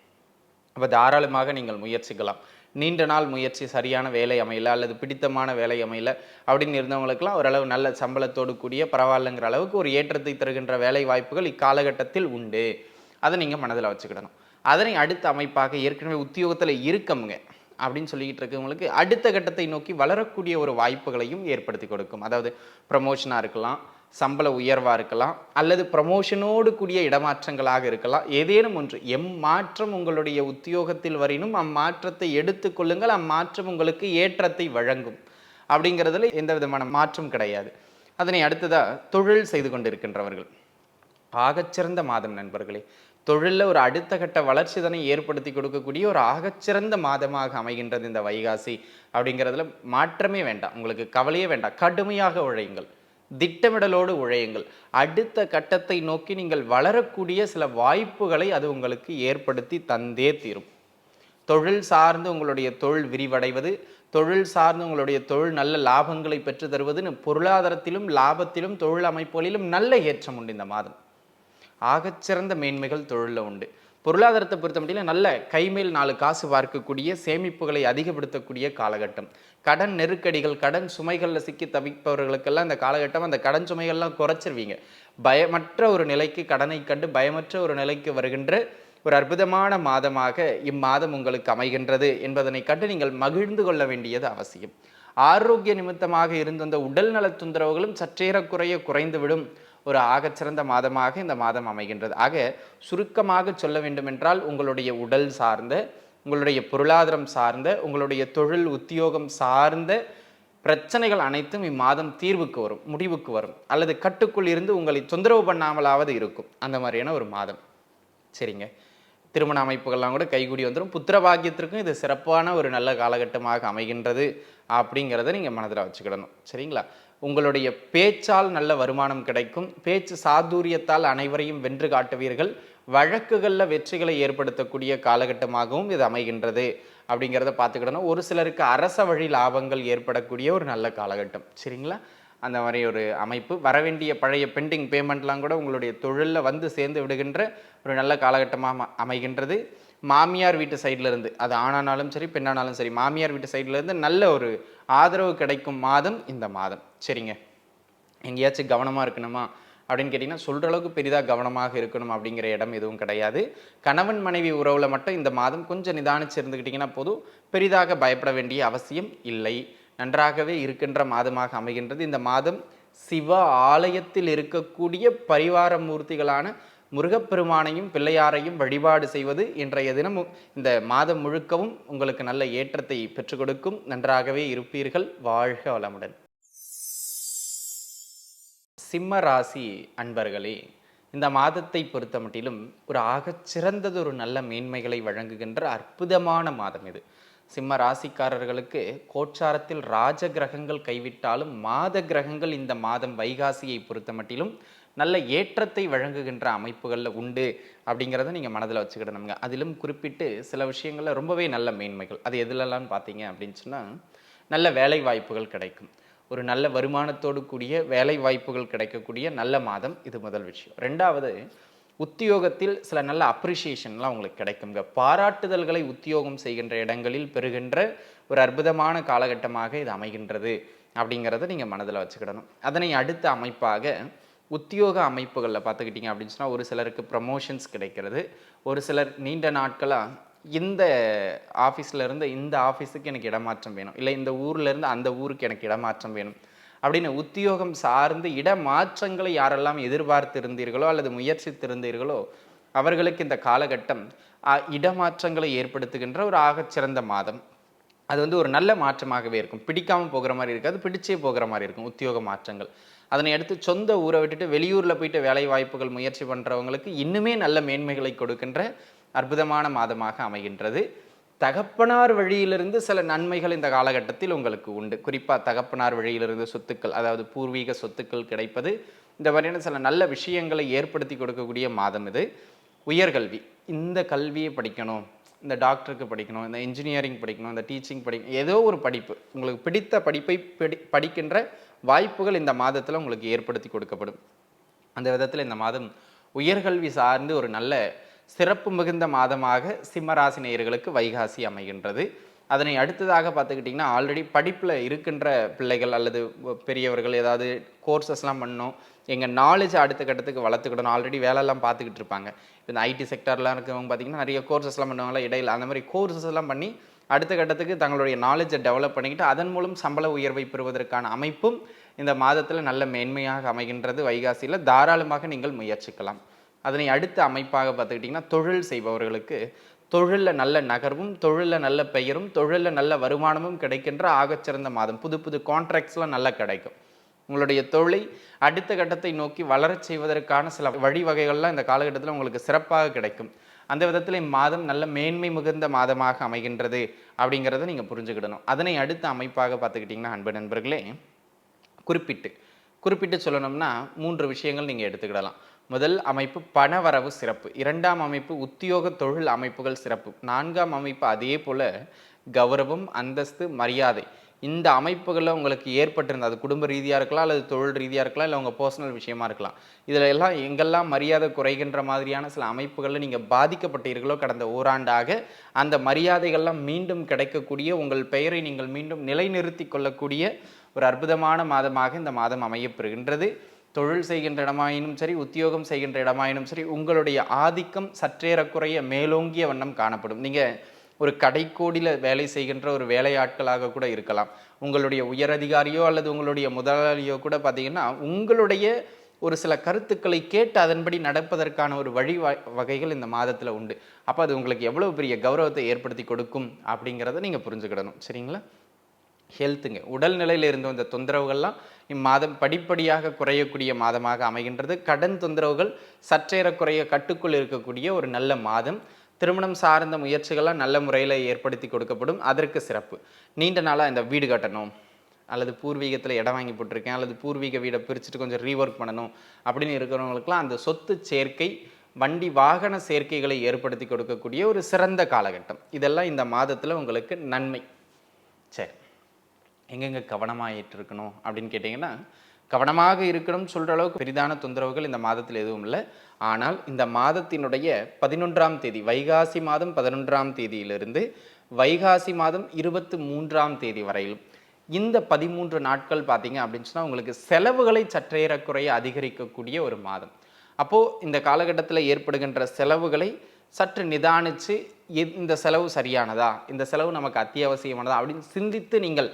அப்போ தாராளமாக நீங்கள் முயற்சிக்கலாம். நீண்ட நாள் முயற்சி, சரியான வேலை அமையல அல்லது பிடித்தமான வேலை அமையல அப்படின்னு இருந்தவங்களுக்கெல்லாம் ஓரளவு நல்ல சம்பளத்தோடு கூடிய பரவாயில்லைங்கிற அளவுக்கு ஒரு ஏற்றத்தை தருகின்ற வேலை வாய்ப்புகள் இக்காலகட்டத்தில் உண்டு. அதை நீங்கள் மனதில் வச்சுக்கிடணும். அதனை அடுத்த அமைப்பாக ஏற்கனவே உத்தியோகத்தில் இருக்கவங்க அப்படின்னு சொல்லிக்கிட்டு இருக்கவங்களுக்கு அடுத்த கட்டத்தை நோக்கி வளரக்கூடிய ஒரு வாய்ப்புகளையும் ஏற்படுத்தி கொடுக்கும். அதாவது ப்ரமோஷனாக இருக்கலாம், சம்பள உயர்வாக இருக்கலாம், அல்லது ப்ரமோஷனோடு கூடிய இடமாற்றங்களாக இருக்கலாம். ஏதேனும் ஒன்று எம்மாற்றம் உங்களுடைய உத்தியோகத்தில் வரினும் அம்மாற்றத்தை எடுத்துக்கொள்ளுங்கள். அம்மாற்றம் உங்களுக்கு ஏற்றத்தை வழங்கும் அப்படிங்கிறதுல எந்த விதமான மாற்றம் கிடையாது. அதனை அடுத்ததாக தொழில் செய்து கொண்டிருக்கின்றவர்கள் ஆகச்சிறந்த மாதம் நண்பர்களே. தொழிலில் ஒரு அடுத்த கட்ட வளர்ச்சிதனை ஏற்படுத்தி கொடுக்கக்கூடிய ஒரு ஆகச்சிறந்த மாதமாக அமைகின்றது இந்த வைகாசி அப்படிங்கிறதுல மாற்றமே வேண்டாம். உங்களுக்கு கவலையே வேண்டாம். கடுமையாக உழையுங்கள், திட்டமிடலோடு உழையுங்கள். அடுத்த கட்டத்தை நோக்கி நீங்கள் வளரக்கூடிய சில வாய்ப்புகளை அது உங்களுக்கு ஏற்படுத்தி தந்தே தீரும். தொழில் சார்ந்து உங்களுடைய தொழில் விரிவடைவது, தொழில் சார்ந்து உங்களுடைய தொழில் நல்ல லாபங்களை பெற்று தருவதுன்னு பொருளாதாரத்திலும் லாபத்திலும் தொழில் அமைப்புகளிலும் நல்ல ஏற்றம் உண்டு. இந்த மாதம் ஆகச்சிறந்த மேன்மைகள் தொழிலில் உண்டு. பொருளாதாரத்தை பொறுத்த மட்டும் நல்ல கைமேல் 4 காசு பார்க்கக்கூடிய, சேமிப்புகளை அதிகப்படுத்தக்கூடிய காலகட்டம். கடன் நெருக்கடிகள், கடன் சுமைகளில் சிக்கி தவிப்பவர்களுக்கெல்லாம் இந்த காலகட்டம் அந்த கடன் சுமைகள்லாம் குறைச்சிருவீங்க. பயமற்ற ஒரு நிலைக்கு, கடனை கண்டு பயமற்ற ஒரு நிலைக்கு வருகின்ற ஒரு அற்புதமான மாதமாக இம்மாதம் உங்களுக்கு அமைகின்றது என்பதனை கண்டு நீங்கள் மகிழ்ந்து கொள்ள வேண்டியது அவசியம். ஆரோக்கிய நிமித்தமாக இருந்த அந்த உடல் நல தொந்தரவுகளும் சற்றேறக்குறைய குறைந்துவிடும் ஒரு ஆகச்சிறந்த மாதமாக இந்த மாதம் அமைகின்றது. ஆக சுருக்கமாக சொல்ல வேண்டுமென்றால் உங்களுடைய உடல் சார்ந்த, உங்களுடைய பொருளாதாரம் சார்ந்த, உங்களுடைய தொழில் உத்தியோகம் சார்ந்த பிரச்சனைகள் அனைத்தும் இம்மாதம் தீர்வுக்கு வரும், முடிவுக்கு வரும், அல்லது கட்டுக்குள் இருந்து உங்களை தொந்தரவு பண்ணாமலாவது இருக்கும். அந்த மாதிரியான ஒரு மாதம். சரிங்க. திருமண அமைப்புகள்லாம் கூட கைகூடி வந்துடும். புத்திர பாக்கியத்திற்கும் இது சிறப்பான ஒரு நல்ல காலகட்டமாக அமைகின்றது அப்படிங்கிறத நீங்கள் மனதில் வச்சுக்கிடணும். சரிங்களா? உங்களுடைய பேச்சால் நல்ல வருமானம் கிடைக்கும். பேச்சு சாதுரியத்தால் அனைவரையும் வென்று காட்டுவீர்கள். வழக்குகளில் வெற்றிகளை ஏற்படுத்தக்கூடிய காலகட்டமாகவும் இது அமைகின்றது அப்படிங்கிறத பார்த்துக்கிடணும். ஒரு சிலருக்கு அரச வழி லாபங்கள் ஏற்படக்கூடிய ஒரு நல்ல காலகட்டம். சரிங்களா? அந்த மாதிரி ஒரு அமைப்பு. வரவேண்டிய பழைய பெண்டிங் பேமெண்ட்லாம் கூட உங்களுடைய தொழிலில் வந்து சேர்ந்து விடுகின்ற ஒரு நல்ல காலகட்டமாக அமைகின்றது. மாமியார் வீட்டு சைடில் இருந்து, அது ஆணானாலும் சரி பெண்ணானாலும் சரி, மாமியார் வீட்டு சைடில் இருந்து நல்ல ஒரு ஆதரவு கிடைக்கும் மாதம் இந்த மாதம். சரிங்க. எங்கேயாச்சும் கவனமாக இருக்கணுமா அப்படின்னு கேட்டிங்கன்னா, சொல்கிற அளவுக்கு பெரிதாக கவனமாக இருக்கணும் அப்படிங்கிற இடம் எதுவும் கிடையாது. கணவன் மனைவி உறவில் மட்டும் இந்த மாதம் கொஞ்சம் நிதானிச்சு இருந்துக்கிட்டிங்கன்னா போதும், பெரிதாக பயப்பட வேண்டிய அவசியம் இல்லை. நன்றாகவே இருக்கின்ற மாதமாக அமைகின்றது. இந்த மாதம் சிவ ஆலயத்தில் இருக்கக்கூடிய பரிவார மூர்த்திகளான முருகப்பெருமானையும் பிள்ளையாரையும் வழிபாடு செய்வது இன்றைய தினம் இந்த மாதம் முழுக்கவும் உங்களுக்கு நல்ல ஏற்றத்தை பெற்றுக் கொடுக்கும். நன்றாகவே இருப்பீர்கள். வாழ்க வளமுடன். சிம்ம ராசி அன்பர்களே, இந்த மாதத்தை பொறுத்த மட்டிலும் ஒரு ஆகச்சிறந்தது ஒரு நல்ல மேன்மைகளை வழங்குகின்ற அற்புதமான மாதம் இது. சிம்ம ராசிக்காரர்களுக்கு கோச்சாரத்தில் ராஜ கிரகங்கள் கைவிட்டாலும் மாத கிரகங்கள் இந்த மாதம் வைகாசியை பொறுத்த மட்டிலும் நல்ல ஏற்றத்தை வழங்குகின்ற அமைப்புகளில் உண்டு அப்படிங்கிறத நீங்கள் மனதில் வச்சுக்கிடணுங்க. அதிலும் குறிப்பிட்டு சில விஷயங்களில் ரொம்பவே நல்ல மேன்மைகள். அது எதுலலாம் பார்த்தீங்க அப்படின்னு சொன்னால், நல்ல வேலை வாய்ப்புகள் கிடைக்கும். ஒரு நல்ல வருமானத்தோடு கூடிய வேலை வாய்ப்புகள் கிடைக்கக்கூடிய நல்ல மாதம் இது முதல் விஷயம். ரெண்டாவது, உத்தியோகத்தில் சில நல்ல அப்ரிஷியேஷன்லாம் உங்களுக்கு கிடைக்குங்க. பாராட்டுதல்களை உத்தியோகம் செய்கின்ற இடங்களில் பெறுகின்ற ஒரு அற்புதமான காலகட்டமாக இது அமைகின்றது அப்படிங்கிறத நீங்கள் மனதில் வச்சுக்கிடணும். அதனை அடுத்த அமைப்பாக உத்தியோக அமைப்புகளில் பார்த்துக்கிட்டிங்க அப்படின்னு சொன்னால், ஒரு சிலருக்கு ப்ரமோஷன்ஸ் கிடைக்கிறது. ஒரு சிலர் நீண்ட நாட்களாக இந்த ஆஃபீஸில் இருந்து இந்த ஆஃபீஸுக்கு எனக்கு இடமாற்றம் வேணும், இல்லை இந்த ஊர்லேருந்து அந்த ஊருக்கு எனக்கு இடமாற்றம் வேணும் அப்படின்னு உத்தியோகம் சார்ந்து இடமாற்றங்களை யாரெல்லாம் எதிர்பார்த்திருந்தீர்களோ அல்லது முயற்சித்திருந்தீர்களோ அவர்களுக்கு இந்த காலகட்டம் இடமாற்றங்களை ஏற்படுத்துகின்ற ஒரு ஆகச்சிறந்த மாதம். அது ஒரு நல்ல மாற்றமாகவே இருக்கும். பிடிக்காமல் போகிற மாதிரி இருக்காது, பிடிச்சே போகிற மாதிரி இருக்கும் உத்தியோக மாற்றங்கள். அதனை அடுத்து சொந்த ஊரை விட்டுட்டு வெளியூரில் போயிட்டு வேலை வாய்ப்புகள் முயற்சி பண்ணுறவங்களுக்கு இன்னுமே நல்ல மேன்மைகளை கொடுக்கின்ற அற்புதமான மாதமாக அமைகின்றது. தகப்பனார் வழியிலிருந்து சில நன்மைகள் இந்த காலகட்டத்தில் உங்களுக்கு உண்டு. குறிப்பாக தகப்பனார் வழியிலிருந்து சொத்துக்கள், அதாவது பூர்வீக சொத்துக்கள் கிடைப்பது, இந்த மாதிரியான சில நல்ல விஷயங்களை ஏற்படுத்தி கொடுக்கக்கூடிய மாதம் இது. உயர்கல்வி, இந்த கல்வியை படிக்கணும், இந்த டாக்டருக்கு படிக்கணும், இந்த இன்ஜினியரிங் படிக்கணும், இந்த டீச்சிங் படிக்கணும், ஏதோ ஒரு படிப்பு உங்களுக்கு பிடித்த படிப்பை படிக்கின்ற வாய்ப்புகள் இந்த மாதத்தில் உங்களுக்கு ஏற்படுத்தி கொடுக்கப்படும். அந்த விதத்தில் இந்த மாதம் உயர்கல்வி சார்ந்து ஒரு நல்ல சிறப்பு மிகுந்த மாதமாக சிம்மராசி நேயர்களுக்கு வைகாசி அமைகின்றது. அதனை அடுத்ததாக பார்த்துக்கிட்டிங்கன்னா, ஆல்ரெடி படிப்பில் இருக்கின்ற பிள்ளைகள் அல்லது பெரியவர்கள் ஏதாவது கோர்சஸ்லாம் பண்ணணும், எங்கள் நாலேஜ் அடுத்த கட்டத்துக்கு வளர்த்துக்கிடணும், ஆல்ரெடி வேலையெல்லாம் பார்த்துக்கிட்டு இருப்பாங்க. இப்போ இந்த ஐடி செக்டர்லாம் இருக்கிறவங்க பார்த்திங்கன்னா நிறைய கோர்சஸ்லாம் பண்ணுவாங்களா இடையில், அந்த மாதிரி கோர்சஸ்லாம் பண்ணி அடுத்த கட்டத்துக்கு தங்களுடைய நாலேஜை டெவலப் பண்ணிக்கிட்டு அதன் மூலம் சம்பள உயர்வை பெறுவதற்கான அமைப்பும் இந்த மாதத்தில் நல்ல மேன்மையாக அமைகின்றது. வைகாசியில் தாராளமாக நீங்கள் முயற்சிக்கலாம். அதனை அடுத்த அமைப்பாக பார்த்துக்கிட்டிங்கன்னா, தொழில் செய்பவர்களுக்கு தொழிலில் நல்ல நகர்வும், தொழிலில் நல்ல பெயரும், தொழிலில் நல்ல வருமானமும் கிடைக்கின்ற ஆகச்சிறந்த மாதம். புது புது கான்ட்ராக்ட்ஸ்லாம் நல்லா கிடைக்கும். உங்களுடைய தொழிலை அடுத்த கட்டத்தை நோக்கி வளரச் செய்வதற்கான சில வழிவகைகள்லாம் இந்த காலகட்டத்தில் உங்களுக்கு சிறப்பாக கிடைக்கும். அந்த விதத்தில் இம்மாதம் நல்ல மேன்மை மிகுந்த மாதமாக அமைகின்றது அப்படிங்கிறத நீங்கள் புரிஞ்சுக்கிடணும். அதனை அடுத்த அமைப்பாக பார்த்துக்கிட்டிங்கன்னா, அன்பு நண்பர்களே, குறிப்பிட்டு சொல்லணும்னா 3 விஷயங்கள் நீங்கள் எடுத்துக்கிடலாம். முதல் அமைப்பு பணவரவு சிறப்பு, இரண்டாம் அமைப்பு உத்தியோக தொழில் அமைப்புகள் சிறப்பு, நான்காம் அமைப்பு அதே போல் கௌரவம், அந்தஸ்து, மரியாதை. இந்த அமைப்புகளில் உங்களுக்கு ஏற்பட்டிருந்த, அது குடும்ப ரீதியாக இருக்கலாம் அல்லது தொழில் ரீதியாக இருக்கலாம், இல்லை உங்கள் பர்சனல் விஷயமா இருக்கலாம், இதில் எல்லாம் எங்கெல்லாம் மரியாதை குறைகின்ற மாதிரியான சில அமைப்புகளில் நீங்கள் பாதிக்கப்பட்டீர்களோ கடந்த ஓராண்டாக, அந்த மரியாதைகள்லாம் மீண்டும் கிடைக்கக்கூடிய, உங்கள் பெயரை நீங்கள் மீண்டும் நிலைநிறுத்தி கொள்ளக்கூடிய ஒரு அற்புதமான மாதமாக இந்த மாதம் அமையப்பெறுகின்றது. தொழில் செய்கின்ற இடமாயினும் சரி, உத்தியோகம் செய்கின்ற இடமாயினும் சரி, உங்களுடைய ஆதிக்கம் சற்றேறக்குறைய மேலோங்கிய வண்ணம் காணப்படும். நீங்கள் ஒரு கடைக்கோடியில் வேலை செய்கின்ற ஒரு வேலையாட்களாக கூட இருக்கலாம். உங்களுடைய உயரதிகாரியோ அல்லது உங்களுடைய முதலாளியோ கூட பார்த்தீங்கன்னா உங்களுடைய ஒரு சில கருத்துக்களை கேட்டு அதன்படி நடப்பதற்கான ஒரு வழி வகைகள் இந்த மாதத்தில் உண்டு. அப்போ அது உங்களுக்கு எவ்வளோ பெரிய கௌரவத்தை ஏற்படுத்தி கொடுக்கும் அப்படிங்கிறத நீங்கள் புரிஞ்சுக்கிடணும். சரிங்களா? ஹெல்த்துங்க, உடல்நிலையில் இருந்த இந்த தொந்தரவுகள்லாம் இம்மாதம் படிப்படியாக குறையக்கூடிய மாதமாக அமைகின்றது. கடன் தொந்தரவுகள் சற்றேறக்குறைய கட்டுக்குள் இருக்கக்கூடிய ஒரு நல்ல மாதம். திருமணம் சார்ந்த முயற்சிகள்லாம் நல்ல முறையில் ஏற்படுத்தி கொடுக்கப்படும். அதற்கு சிறப்பு. நீண்ட நாளாக இந்த வீடு கட்டணும் அல்லது பூர்வீகத்தில் இடம் வாங்கி போட்டிருக்கேன் அல்லது பூர்வீக வீடை பிரிச்சுட்டு கொஞ்சம் ரீஒர்க் பண்ணணும் அப்படின்னு இருக்கிறவங்களுக்குலாம் அந்த சொத்து சேர்க்கை, வண்டி வாகன சேர்க்கைகளை ஏற்படுத்தி கொடுக்கக்கூடிய ஒரு சிறந்த காலகட்டம். இதெல்லாம் இந்த மாதத்தில் உங்களுக்கு நன்மை. சரி, எங்கெங்கே கவனமாக இருக்கணும் அப்படின்னு கேட்டிங்கன்னா, கவனமாக இருக்கணும்னு சொல்கிற அளவுக்கு பெரிதான தொந்தரவுகள் இந்த மாதத்தில் எதுவும் இல்லை. ஆனால் இந்த மாதத்தினுடைய 11ஆம் தேதி, வைகாசி மாதம் 11ஆம் தேதியிலிருந்து வைகாசி மாதம் 23ஆம் தேதி வரையிலும் இந்த 13 நாட்கள் பார்த்தீங்க அப்படின்னு சொன்னால் உங்களுக்கு செலவுகளை சற்றேறக்குறைய அதிகரிக்கக்கூடிய ஒரு மாதம். அப்போது இந்த காலகட்டத்தில் ஏற்படுகின்ற செலவுகளை சற்று நிதானித்து இந்த செலவு சரியானதா, இந்த செலவு நமக்கு அத்தியாவசியமானதா அப்படின்னு சிந்தித்து நீங்கள்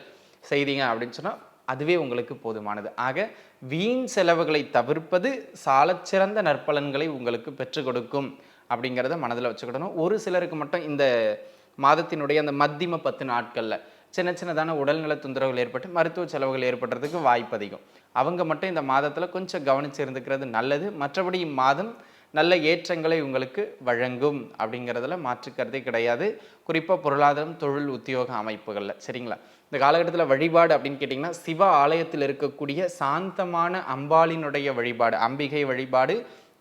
செய்தீங்க அப்படின்னு சொன்னால் அதுவே உங்களுக்கு போதுமானது. ஆக வீண் செலவுகளை தவிர்ப்பது சாலச்சிறந்த நற்பலன்களை உங்களுக்கு பெற்றுக் கொடுக்கும் அப்படிங்கிறத மனதில் வச்சுக்கிடணும். ஒரு சிலருக்கு மட்டும் இந்த மாதத்தினுடைய அந்த மத்தியம 10 நாட்களில் சின்ன சின்னதான உடல்நல தொந்தரவுகள் ஏற்பட்டு மருத்துவ செலவுகள் ஏற்படுறதுக்கு வாய்ப்பு அதிகம். அவங்க மட்டும் இந்த மாதத்தில் கொஞ்சம் கவனித்து இருந்துக்கிறது நல்லது. மற்றபடி இம்மாதம் நல்ல ஏற்றங்களை உங்களுக்கு வழங்கும் அப்படிங்கிறதுல மாற்றுக்கருத்தே கிடையாது. குறிப்பாக பொருளாதாரம், தொழில், உத்தியோக அமைப்புகளில். சரிங்களா? இந்த காலகட்டத்தில் வழிபாடு அப்படின்னு கேட்டிங்கன்னா, சிவ ஆலயத்தில் இருக்கக்கூடிய சாந்தமான அம்பாளினுடைய வழிபாடு, அம்பிகை வழிபாடு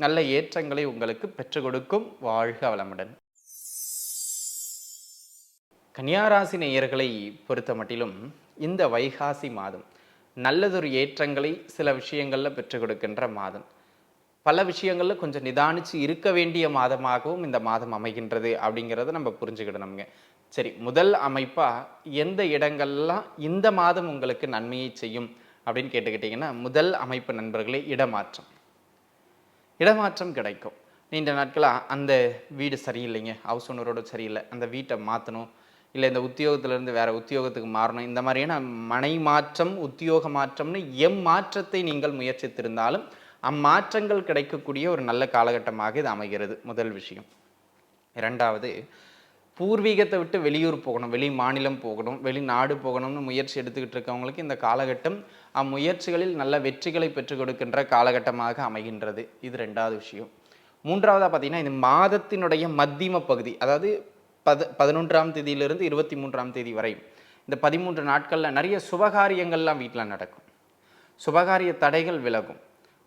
நல்ல ஏற்றங்களை உங்களுக்கு பெற்றுக் கொடுக்கும். வாழ்க வளமுடன். கன்னியாராசி நேயர்களை பொறுத்த மட்டிலும் இந்த வைகாசி மாதம் நல்லதொரு ஏற்றங்களை சில விஷயங்களில் பெற்றுக் கொடுக்கின்ற மாதம். பல விஷயங்களில் கொஞ்சம் நிதானித்து இருக்க வேண்டிய மாதமாகவும் இந்த மாதம் அமைகின்றது அப்படிங்கிறத நம்ம புரிஞ்சுக்கிடணுங்க. சரி, முதல் அமைப்பாக எந்த இடங்கள்லாம் இந்த மாதம் உங்களுக்கு நன்மையை செய்யும் அப்படின்னு கேட்டுக்கிட்டிங்கன்னா, முதல் அமைப்பு நண்பர்களே இடமாற்றம். இடமாற்றம் கிடைக்கும். நீண்ட நாட்களாக அந்த வீடு சரியில்லைங்க, ஹவுஸ் ஓனரோட சரியில்லை, அந்த வீட்டை மாற்றணும், இல்லை இந்த உத்தியோகத்திலேருந்து வேறு உத்தியோகத்துக்கு மாறணும், இந்த மாதிரியான மனை மாற்றம், உத்தியோக மாற்றம்னு மாற்றத்தை நீங்கள் முயற்சித்திருந்தாலும் அம்மாற்றங்கள் கிடைக்கக்கூடிய ஒரு நல்ல காலகட்டமாக இது அமைகிறது. முதல் விஷயம். இரண்டாவது, பூர்வீகத்தை விட்டு வெளியூர் போகணும், வெளி மாநிலம் போகணும், வெளிநாடு போகணும்னு முயற்சி எடுத்துக்கிட்டு இருக்கவங்களுக்கு இந்த காலகட்டம் அம்முயற்சிகளில் நல்ல வெற்றிகளை பெற்றுக் கொடுக்கின்ற காலகட்டமாக அமைகின்றது. இது ரெண்டாவது விஷயம். மூன்றாவதாக பார்த்தீங்கன்னா, இந்த மாதத்தினுடைய மத்தியம பகுதி, அதாவது 11ஆம் தேதியிலிருந்து 23ஆம் தேதி வரை இந்த 13 நாட்களில் நிறைய சுபகாரியங்கள்லாம் வீட்டில் நடக்கும். சுபகாரிய தடைகள் விலகும்.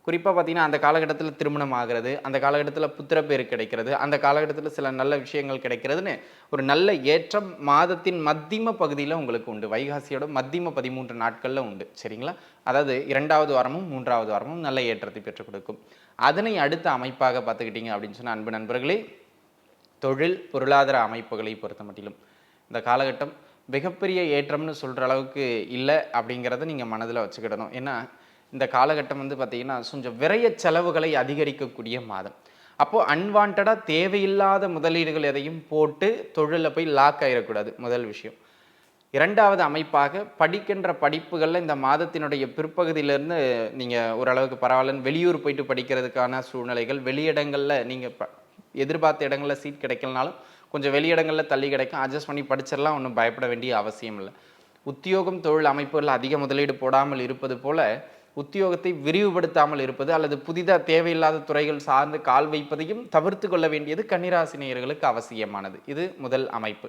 குறிப்பாக பார்த்தீங்கன்னா, அந்த காலகட்டத்தில் திருமணம் ஆகிறது, அந்த காலகட்டத்தில் புத்திரப்பேறு கிடைக்கிறது, அந்த காலகட்டத்தில் சில நல்ல விஷயங்கள் கிடைக்கிறதுன்னு ஒரு நல்ல ஏற்றம் மாதத்தின் மத்தியம பகுதியில் உங்களுக்கு உண்டு. வைகாசியோட மத்தியம 13 நாட்களில் உண்டு. சரிங்களா? அதாவது 2வது வாரமும் 3வது வாரமும் நல்ல ஏற்றத்தை பெற்றுக் கொடுக்கும். அதனை அடுத்த அமைப்பாக பார்த்துக்கிட்டிங்க அப்படின்னு சொன்னால், அன்பு நண்பர்களே, தொழில் பொருளாதார அமைப்புகளை பொறுத்த மட்டிலும் இந்த காலகட்டம் மிகப்பெரிய ஏற்றம்னு சொல்கிற அளவுக்கு இல்லை அப்படிங்கிறத நீங்கள் மனதில் வச்சுக்கிடணும். ஏன்னா இந்த காலகட்டம் வந்து பார்த்திங்கன்னா கொஞ்சம் விரைய செலவுகளை அதிகரிக்கக்கூடிய மாதம். அப்போது அன்வான்டாக தேவையில்லாத முதலீடுகள் எதையும் போட்டு தொழிலில் போய் லாக் ஆகிடக்கூடாது. முதல் விஷயம். இரண்டாவது அமைப்பாக படிக்கின்ற படிப்புகளில் இந்த மாதத்தினுடைய பிற்பகுதியிலேருந்து நீங்கள் ஓரளவுக்கு பரவாயில்லன்னு வெளியூர் போயிட்டு படிக்கிறதுக்கான சூழ்நிலைகள், வெளியிடங்களில் நீங்கள் எதிர்பார்த்த இடங்களில் சீட் கிடைக்கலனாலும் கொஞ்சம் வெளியிடங்களில் தள்ளி கிடைக்கும், அட்ஜஸ்ட் பண்ணி படிச்சிடலாம், ஒன்றும் பயப்பட வேண்டிய அவசியம் இல்லை. உத்தியோகம் தொழில் அமைப்புகளில் அதிக முதலீடு போடாமல் இருப்பது போல உத்தியோகத்தை விரிவுபடுத்தாமல் இருப்பது அல்லது புதிதாக தேவையில்லாத துறைகள் சார்ந்து கால் வைப்பதையும் தவிர்த்து கொள்ள வேண்டியது கன்னிராசி நேயர்களுக்கு அவசியமானது. இது முதல் அமைப்பு.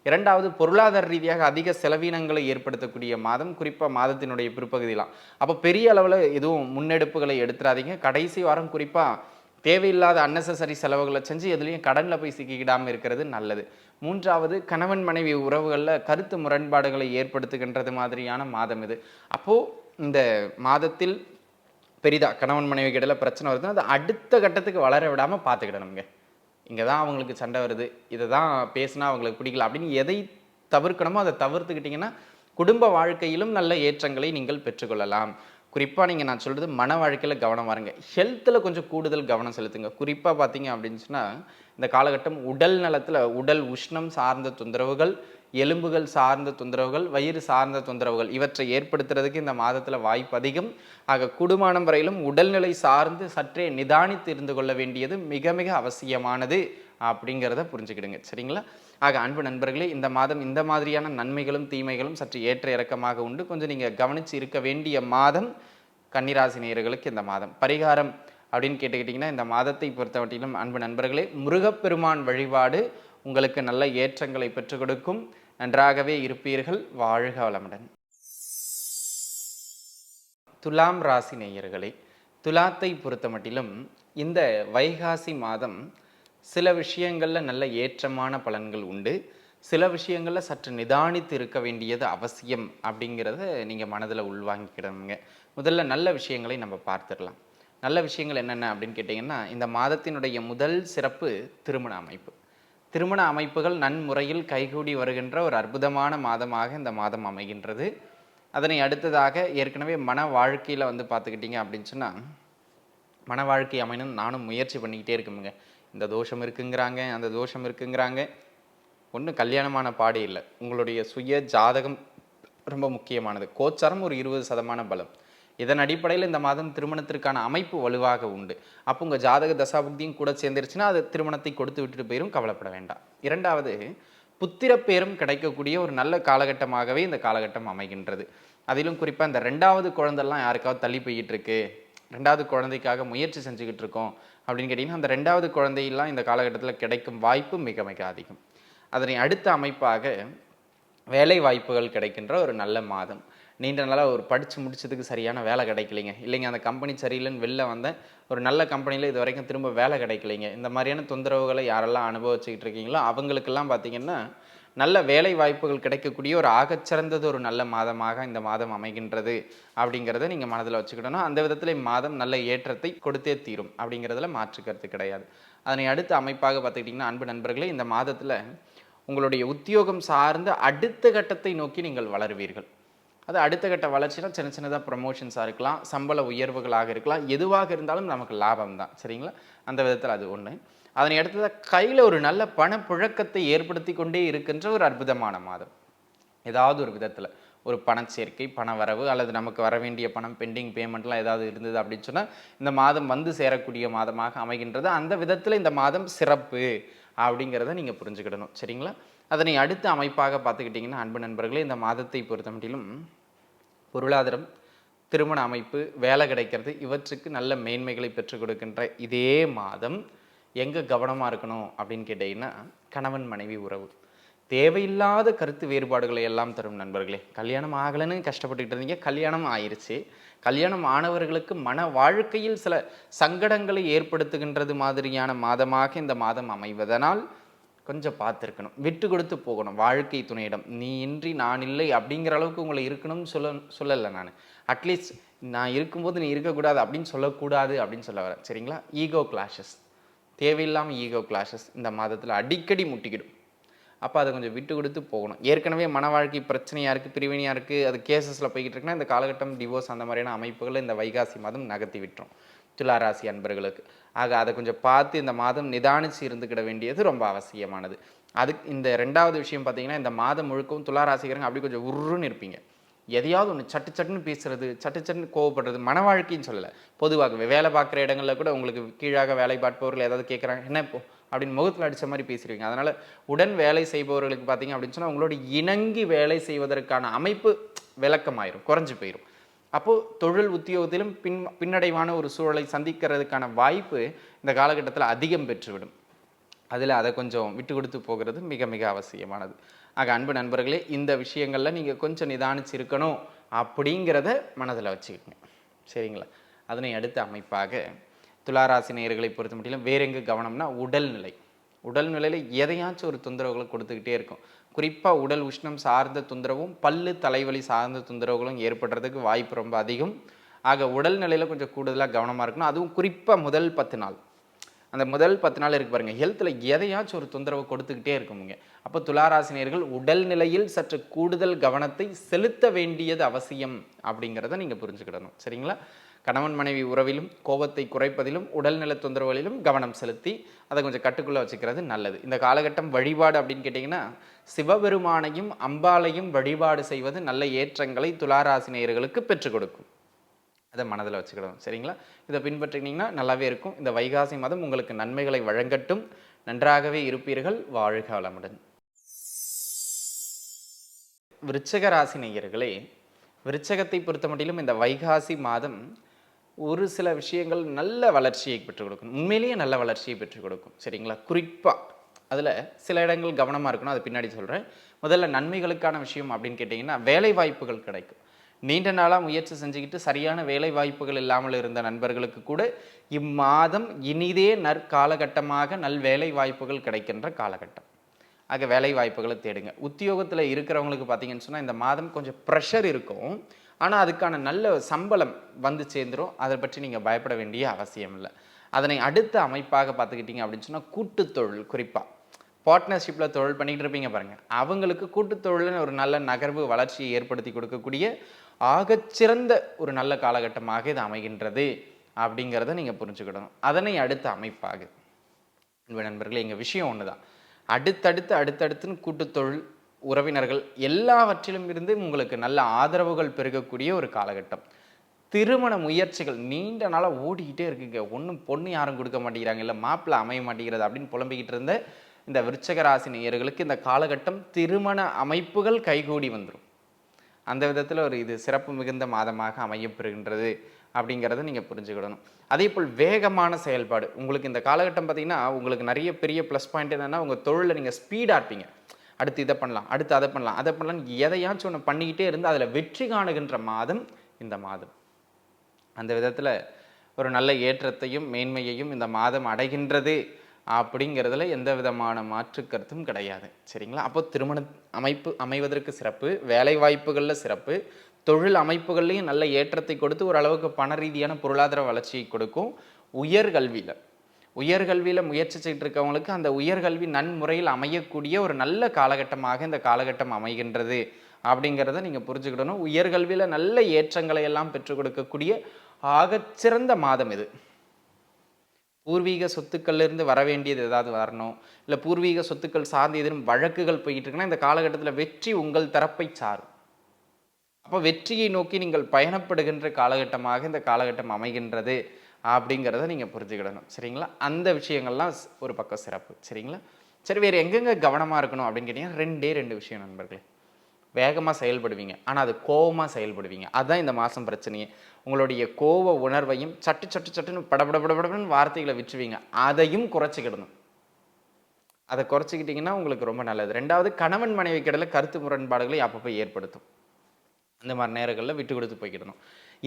இரண்டாவது, பொருளாதார ரீதியாக அதிக செலவினங்களை ஏற்படுத்தக்கூடிய மாதம், குறிப்பாக மாதத்தினுடைய பிற்பகுதியெலாம். அப்போ பெரிய அளவில் எதுவும் முன்னெடுப்புகளை எடுத்துடாதீங்க. கடைசி வாரம் குறிப்பாக தேவையில்லாத அன்னெசரி செலவுகளை செஞ்சு எதுலேயும் கடனில் போய் சிக்கிக்கிடாமல் இருக்கிறது நல்லது. மூன்றாவது, கணவன் மனைவி உறவுகளில் கருத்து முரண்பாடுகளை ஏற்படுத்துகின்றது மாதிரியான மாதம் இது. அப்போது இந்த மாதத்தில் பெரிதாக கணவன் மனைவி இடையில பிரச்சனை வருதுன்னா அதை அடுத்த கட்டத்துக்கு வளர விடாமல் பார்த்துக்கிடணுங்க. இங்கே தான் அவங்களுக்கு சண்டை வருது, இதை தான் பேசினா அவங்களுக்கு பிடிக்கல அப்படின்னு எதை தவிர்க்கணுமோ அதை தவிர்த்துக்கிட்டிங்கன்னா குடும்ப வாழ்க்கையிலும் நல்ல ஏற்றங்களை நீங்கள் பெற்றுக்கொள்ளலாம். குறிப்பாக நீங்கள் நான் சொல்கிறது மன வாழ்க்கையில் கவனம் வாருங்க. ஹெல்த்தில் கொஞ்சம் கூடுதல் கவனம் செலுத்துங்க. குறிப்பாக பார்த்தீங்க அப்படின்னு சொன்னால் இந்த காலகட்டம் உடல் நலத்தில் உடல் உஷ்ணம் சார்ந்த தொந்தரவுகள், எலும்புகள் சார்ந்த தொந்தரவுகள், வயிறு சார்ந்த தொந்தரவுகள் இவற்றை ஏற்படுத்துறதுக்கு இந்த மாதத்தில் வாய்ப்பு அதிகம். ஆக கூடுமானம் வரையிலும் உடல்நிலை சார்ந்து சற்றே நிதானித்து இருந்து கொள்ள வேண்டியது மிக மிக அவசியமானது அப்படிங்கிறத புரிஞ்சுக்கிடுங்க. சரிங்களா? ஆக அன்பு நண்பர்களே, இந்த மாதம் இந்த மாதிரியான நன்மைகளும் தீமைகளும் சற்று ஏற்ற இறக்கமாக உண்டு. கொஞ்சம் நீங்கள் கவனித்து இருக்க வேண்டிய மாதம் கன்னிராசி நேயர்களுக்கு இந்த மாதம். பரிகாரம் அப்படின்னு கேட்டுக்கிட்டிங்கன்னா இந்த மாதத்தை பொறுத்தவரையிலும் அன்பு நண்பர்களே, முருகப்பெருமான் வழிபாடு உங்களுக்கு நல்ல ஏற்றங்களை பெற்றுக் கொடுக்கும். நன்றாகவே இருப்பீர்கள். வாழ்க வளமுடன். துலாம் ராசி நேயர்களே, துலாத்தை பொறுத்த மட்டிலும் இந்த வைகாசி மாதம் சில விஷயங்களில் நல்ல ஏற்றமான பலன்கள் உண்டு. சில விஷயங்களில் சற்று நிதானித்து இருக்க வேண்டியது அவசியம் அப்படிங்கிறத நீங்கள் மனதில் உள்வாங்கிக்கிடணுங்க. முதல்ல நல்ல விஷயங்களை நம்ம பார்த்துடலாம். நல்ல விஷயங்கள் என்னென்ன அப்படின்னு கேட்டிங்கன்னா, இந்த மாதத்தினுடைய முதல் சிறப்பு திருமண அமைப்பு. திருமண அமைப்புகள் நன்முறையில் கைகூடி வருகின்ற ஒரு அற்புதமான மாதமாக இந்த மாதம் அமைகின்றது. அதனை அடுத்ததாக ஏற்கனவே மன வாழ்க்கையில் பார்த்துக்கிட்டிங்க அப்படின்னு சொன்னால், மன வாழ்க்கை அமையணும் நானும் முயற்சி பண்ணிக்கிட்டே இருக்குங்க. இந்த தோஷம் இருக்குங்கிறாங்க, அந்த தோஷம் இருக்குங்கிறாங்க. ஒன்றும் கல்யாணமான பாடே இல்லை. உங்களுடைய சுய ஜாதகம் ரொம்ப முக்கியமானது. கோச்சாரம் ஒரு 20% பலம். இதன் அடிப்படையில் இந்த மாதம் திருமணத்திற்கான அமைப்பு வலுவாக உண்டு. அப்போ உங்கள் ஜாதக தசாபுக்தியும் கூட சேர்ந்துருச்சுன்னா அது திருமணத்தை கொடுத்து விட்டுட்டு போயிரும், கவலைப்பட வேண்டாம். இரண்டாவது, புத்திரப்பேரும் கிடைக்கக்கூடிய ஒரு நல்ல காலகட்டமாகவே இந்த காலகட்டம் அமைகின்றது. அதிலும் குறிப்பாக இந்த 2வது குழந்தைலாம் யாருக்காவது தள்ளி போய்கிட்டு இருக்கு, 2வது குழந்தைக்காக முயற்சி செஞ்சுக்கிட்டு இருக்கோம் அப்படின்னு கேட்டிங்கன்னா, அந்த 2வது குழந்தையெல்லாம் இந்த காலகட்டத்தில் கிடைக்கும் வாய்ப்பு மிக மிக அதிகம். அதனை அடுத்த அமைப்பாக வேலை வாய்ப்புகள் கிடைக்கின்ற ஒரு நல்ல மாதம். நீண்ட நாளாக ஒரு படித்து முடிச்சதுக்கு சரியான வேலை கிடைக்கலைங்க, இல்லைங்க அந்த கம்பெனி சரியில்லைன்னு வெளில வந்தேன், ஒரு நல்ல கம்பெனியில் இது வரைக்கும் திரும்ப வேலை கிடைக்கலைங்க, இந்த மாதிரியான தொந்தரவுகளை யாரெல்லாம் அனுபவிச்சுக்கிட்டு இருக்கீங்களோ அவங்களுக்கெல்லாம் பார்த்திங்கன்னா நல்ல வேலை வாய்ப்புகள் கிடைக்கக்கூடிய ஒரு ஆகச்சிறந்தது ஒரு நல்ல மாதமாக இந்த மாதம் அமைகின்றது அப்படிங்கிறத நீங்கள் மனதில் வச்சுக்கிட்டோன்னா அந்த விதத்தில் இம்மாதம் நல்ல ஏற்றத்தை கொடுத்தே தீரும் அப்படிங்கிறதுல மாற்று கருத்து கிடையாது. அதனை அடுத்த அமைப்பாக பார்த்துக்கிட்டிங்கன்னா அன்பு நண்பர்களே, இந்த மாதத்தில் உங்களுடைய உத்தியோகம் சார்ந்த அடுத்த கட்டத்தை நோக்கி நீங்கள் வளருவீர்கள். அது அடுத்த கட்ட வளர்ச்சினா சின்ன சின்னதாக ப்ரமோஷன்ஸாக இருக்கலாம், சம்பள உயர்வுகளாக இருக்கலாம், எதுவாக இருந்தாலும் நமக்கு லாபம் தான். சரிங்களா? அந்த விதத்தில் அது ஒன்று. அதனை அடுத்ததாக கையில் ஒரு நல்ல பணப்புழக்கத்தை ஏற்படுத்தி கொண்டே இருக்கின்ற ஒரு அற்புதமான மாதம். ஏதாவது ஒரு விதத்தில் ஒரு பணச்சேர்க்கை, பண வரவு அல்லது நமக்கு வர வேண்டிய பணம் பெண்டிங் பேமெண்ட்லாம் ஏதாவது இருந்தது அப்படின்னு சொன்னால் இந்த மாதம் வந்து சேரக்கூடிய மாதமாக அமைகின்றது. அந்த விதத்தில் இந்த மாதம் சிறப்பு அப்படிங்கிறத நீங்கள் புரிஞ்சுக்கிடணும். சரிங்களா? அதனை அடுத்த அமைப்பாக பார்த்துக்கிட்டிங்கன்னா அன்பு நண்பர்களே, இந்த மாதத்தை பொறுத்த மட்டிலும் பொருளாதாரம், திருமண அமைப்பு, வேலை கிடைக்கிறது இவற்றுக்கு நல்ல மேன்மைகளை பெற்றுக் கொடுக்கின்ற இதே மாதம் எங்கே கவனமாக இருக்கணும் அப்படின்னு கேட்டிங்கன்னா கணவன் மனைவி உறவு. தேவையில்லாத கருத்து வேறுபாடுகளை எல்லாம் தரும் நண்பர்களே. கல்யாணம் ஆகலைன்னு கஷ்டப்பட்டுக்கிட்டு இருந்தீங்க, கல்யாணம் ஆயிடுச்சு. கல்யாணம் ஆனவர்களுக்கு மன வாழ்க்கையில் சில சங்கடங்களை ஏற்படுத்துகின்றது மாதிரியான மாதமாக இந்த மாதம் அமைவதனால் கொஞ்சம் பார்த்துருக்கணும், விட்டு கொடுத்து போகணும். வாழ்க்கை துணையிடம் நீ இன்றி நான் இல்லை அப்படிங்கிற அளவுக்கு உங்களை இருக்கணும்னு சொல்லலை நான். அட்லீஸ்ட் நான் இருக்கும்போது நீ இருக்கக்கூடாது அப்படின்னு சொல்லக்கூடாது அப்படின்னு சொல்ல வரேன். சரிங்களா? ஈகோ கிளாஷஸ், தேவையில்லாமல் ஈகோ கிளாஷஸ் இந்த மாதத்தில் அடிக்கடி முட்டிக்கிடும். அப்போ அதை கொஞ்சம் விட்டு கொடுத்து போகணும். ஏற்கனவே மன வாழ்க்கை பிரச்சனையாக இருக்குது, பிரிவினையாக இருக்குது, அது கேசஸில் போய்கிட்டு இருக்குன்னா இந்த காலகட்டம் டிவோர்ஸ் அந்த மாதிரியான அமைப்புகளை இந்த வைகாசி மாதம் நகர்த்தி விட்டுரும் துளாராசி அன்பர்களுக்கு. ஆக அதை கொஞ்சம் பார்த்து இந்த மாதம் நிதானித்து இருந்துக்கிட வேண்டியது ரொம்ப அவசியமானது. அதுக்கு இந்த 2வது விஷயம் பார்த்தீங்கன்னா, இந்த மாதம் முழுக்கவும் துளாராசிக்காரங்க அப்படி கொஞ்சம் உருன்னு இருப்பீங்க. எதையாவது ஒன்று சட்டு சட்டுன்னு பேசுறது, சட்டு சட்டுன்னு கோவப்படுறது, மன வாழ்க்கைன்னு சொல்லலை, பொதுவாகவே வேலை பார்க்குற இடங்களில் கூட உங்களுக்கு கீழாக வேலை பார்ப்பவர்கள் ஏதாவது கேட்குறாங்க, என்ன இப்போ அப்படின்னு முகத்தில் அடித்த மாதிரி பேசிடுவீங்க. அதனால் உடன் வேலை செய்பவர்களுக்கு பார்த்தீங்க அப்படின்னு சொன்னால் உங்களோட இணங்கி வேலை செய்வதற்கான அமைப்பு விளக்கமாயிரும், குறைஞ்சி போயிடும். அப்போது தொழில் உத்தியோகத்திலும் பின்னடைவான ஒரு சூழலை சந்திக்கிறதுக்கான வாய்ப்பு இந்த காலகட்டத்தில் அதிகம் பெற்றுவிடும். அதில் அதை கொஞ்சம் விட்டு கொடுத்து போகிறது மிக மிக அவசியமானது. ஆக அன்பு நண்பர்களே, இந்த விஷயங்களில் நீங்கள் கொஞ்சம் நிதானிச்சு இருக்கணும் அப்படிங்கிறத மனதில் வச்சுக்கோங்க. சரிங்களா? அதனை அடுத்த அமைப்பாக துளாராசி நேயர்களை பொறுத்த மட்டிலும் வேற எங்கே கவனம்னா உடல்நிலை. உடல்நிலையில் எதையாச்சும் ஒரு தொந்தரவுகளை கொடுத்துக்கிட்டே இருக்கும். குறிப்பாக உடல் உஷ்ணம் சார்ந்த தொந்தரவும் பல்லு தலைவலி சார்ந்த தொந்தரவுகளும் ஏற்படுறதுக்கு வாய்ப்பு ரொம்ப அதிகம். ஆக உடல்நிலையில் கொஞ்சம் கூடுதலாக கவனமாக இருக்கணும். அதுவும் குறிப்பாக முதல் 10 நாள் அந்த முதல் 10 நாள் இருக்கு பாருங்க, ஹெல்த்தில் எதையாச்சும் ஒரு தொந்தரவு கொடுத்துக்கிட்டே இருக்குமுங்க. அப்போ துளாராசினியர்கள் உடல் நிலையில் சற்று கூடுதல் கவனத்தை செலுத்த வேண்டியது அவசியம் அப்படிங்கிறத நீங்கள் புரிஞ்சுக்கிடணும். சரிங்களா? கணவன் மனைவி உறவிலும் கோபத்தை குறைப்பதிலும் உடல்நல தொந்தரவுகளிலும் கவனம் செலுத்தி அதை கொஞ்சம் கட்டுக்குள்ளே வச்சுக்கிறது நல்லது. இந்த காலகட்டம் வழிபாடு அப்படின்னு கேட்டிங்கன்னா, சிவபெருமானையும் அம்பாளையும் வழிபாடு செய்வது நல்ல ஏற்றங்களை துளாராசினியர்களுக்கு பெற்றுக் கொடுக்கும். அதை மனதில் வச்சுக்கிடணும். சரிங்களா? இதை பின்பற்றினீங்கன்னா நல்லாவே இருக்கும். இந்த வைகாசி மாதம் உங்களுக்கு நன்மைகளை வழங்கட்டும். நன்றாகவே இருப்பீர்கள். வாழ்க வளமுடன். விருச்சிக ராசி நேயர்களே, விருச்சகத்தை பொறுத்த மட்டிலும் இந்த வைகாசி மாதம் ஒரு சில விஷயங்கள் நல்ல வளர்ச்சியை பெற்றுக் கொடுக்கும். உண்மையிலேயே நல்ல வளர்ச்சியை பெற்றுக் கொடுக்கும். சரிங்களா? குறிப்பாக அதில் சில இடங்கள் கவனமாக இருக்கணும். அதை பின்னாடி சொல்கிறேன். முதல்ல நன்மைகளுக்கான விஷயம் அப்படின்னு கேட்டிங்கன்னா, வேலை வாய்ப்புகள் கிடைக்கும். நீண்ட நாளாக முயற்சி செஞ்சுக்கிட்டு சரியான வேலை வாய்ப்புகள் இல்லாமல் இருந்த நண்பர்களுக்கு கூட இம்மாதம் இனிதே நற்காலகட்டமாக நல் வேலை வாய்ப்புகள் கிடைக்கின்ற காலகட்டம். ஆக வேலை வாய்ப்புகளை தேடுங்க. உத்தியோகத்தில் இருக்கிறவங்களுக்கு பார்த்தீங்கன்னு சொன்னால் இந்த மாதம் கொஞ்சம் ப்ரெஷர் இருக்கும். ஆனால் அதுக்கான நல்ல சம்பளம் வந்து சேர்ந்துடும். அதை பற்றி நீங்கள் பயப்பட வேண்டிய அவசியம் இல்லை. அதனை அடுத்த அமைப்பாக பார்த்துக்கிட்டிங்க அப்படின்னு சொன்னால் கூட்டுத் தொழில், குறிப்பாக பார்ட்னர்ஷிப்பில் தொழில் பண்ணிகிட்டு இருப்பீங்க பாருங்கள், அவங்களுக்கு கூட்டுத்தொழில்னு ஒரு நல்ல நகர்வு வளர்ச்சியை ஏற்படுத்தி கொடுக்கக்கூடிய ஆகச்சிறந்த ஒரு நல்ல காலகட்டமாக இது அமைகின்றது அப்படிங்கிறத நீங்கள் புரிஞ்சுக்கிடணும். அதனை அடுத்த அமைப்பாக நண்பர்களே, எங்கள் விஷயம் ஒன்று தான். அடுத்தடுத்துன்னு கூட்டுத்தொழில், உறவினர்கள் எல்லாவற்றிலும் இருந்து உங்களுக்கு நல்ல ஆதரவுகள் பெருகக்கூடிய ஒரு காலகட்டம். திருமண முயற்சிகள் நீண்ட நாளாக ஓடிக்கிட்டே இருக்குங்க. ஒன்றும் பொண்ணு யாரும் கொடுக்க மாட்டேங்கிறாங்க, இல்லை மாப்பிள்ளை அமைய மாட்டேங்கிறது அப்படின்னு புலம்பிக்கிட்டு இருந்த இந்த விருச்சிக ராசி நேயர்களுக்கு இந்த காலகட்டம் திருமண அமைப்புகள் கைகூடி வந்துடும். அந்த விதத்தில் ஒரு இது சிறப்பு மிகுந்த மாதமாக அமையப்பெறுகின்றது அப்படிங்கிறத நீங்கள் புரிஞ்சுக்கிடணும். அதே போல் வேகமான செயல்பாடு உங்களுக்கு இந்த காலகட்டம் பார்த்தீங்கன்னா, உங்களுக்கு நிறைய பெரிய ப்ளஸ் பாயிண்ட் என்னென்னா, உங்கள் தொழிலில் நீங்கள் ஸ்பீடாக இருப்பீங்க. அடுத்து இதை பண்ணலாம், அடுத்து அதை பண்ணலாம், அதை பண்ணலாம், எதையாச்சும் ஒன்று பண்ணிக்கிட்டே இருந்து அதில் வெற்றி காணுகின்ற மாதம் இந்த மாதம். அந்த விதத்தில் ஒரு நல்ல ஏற்றத்தையும் மேன்மையையும் இந்த மாதம் அடைகின்றது அப்படிங்கிறதுல எந்த விதமான மாற்று கருத்தும் கிடையாது. சரிங்களா? அப்போ திருமண அமைப்பு அமைவதற்கு சிறப்பு, வேலை வாய்ப்புகளில் சிறப்பு, தொழில் அமைப்புகள்லையும் நல்ல ஏற்றத்தை கொடுத்து ஓரளவுக்கு பண ரீதியான பொருளாதார வளர்ச்சியை கொடுக்கும். உயர்கல்வியில் முயற்சி செய்துட்டு இருக்கவங்களுக்கு அந்த உயர்கல்வி நன்முறையில் அமையக்கூடிய ஒரு நல்ல காலகட்டமாக இந்த காலகட்டம் அமைகின்றது அப்படிங்கிறத நீங்கள் புரிஞ்சுக்கிடணும். உயர்கல்வியில் நல்ல ஏற்றங்களை எல்லாம் பெற்றுக் கொடுக்கக்கூடிய ஆகச்சிறந்த மாதம் இது. பூர்வீக சொத்துக்கள்லேருந்து வர வேண்டியது ஏதாவது வரணும், இல்லை பூர்வீக சொத்துக்கள் சார்ந்து எதுவும் வழக்குகள் போயிட்டு இருக்குன்னா இந்த காலகட்டத்தில் வெற்றி உங்கள் தரப்பை சாரும். அப்போ வெற்றியை நோக்கி நீங்கள் பயணப்படுகின்ற காலகட்டமாக இந்த காலகட்டம் அமைகின்றது அப்படிங்கிறத நீங்கள் புரிஞ்சுக்கிடணும். சரிங்களா? அந்த விஷயங்கள்லாம் ஒரு பக்கம் சிறப்பு. சரிங்களா? சரி, வேறு எங்கெங்கே கவனமாக இருக்கணும் அப்படின்னு கேட்டிங்கன்னா, ரெண்டு விஷயம் நண்பர்களே. வேகமாக செயல்படுவீங்க, ஆனால் அது கோபமாக செயல்படுவீங்க. அதுதான் இந்த மாதம் பிரச்சனையே. உங்களுடைய கோப உணர்வையும் சட்டுன்னு படபடன்னு வார்த்தைகளை விற்றுவீங்க. அதையும் குறைச்சிக்கிடணும். அதை குறைச்சிக்கிட்டிங்கன்னா உங்களுக்கு ரொம்ப நல்லது. ரெண்டாவது, கணவன் மனைவிக்கிடையில் கருத்து முரண்பாடுகளை அப்பப்போ ஏற்படுத்தும். அந்த மாதிரி நேரங்களில் விட்டு கொடுத்து போய்க்கிடணும்.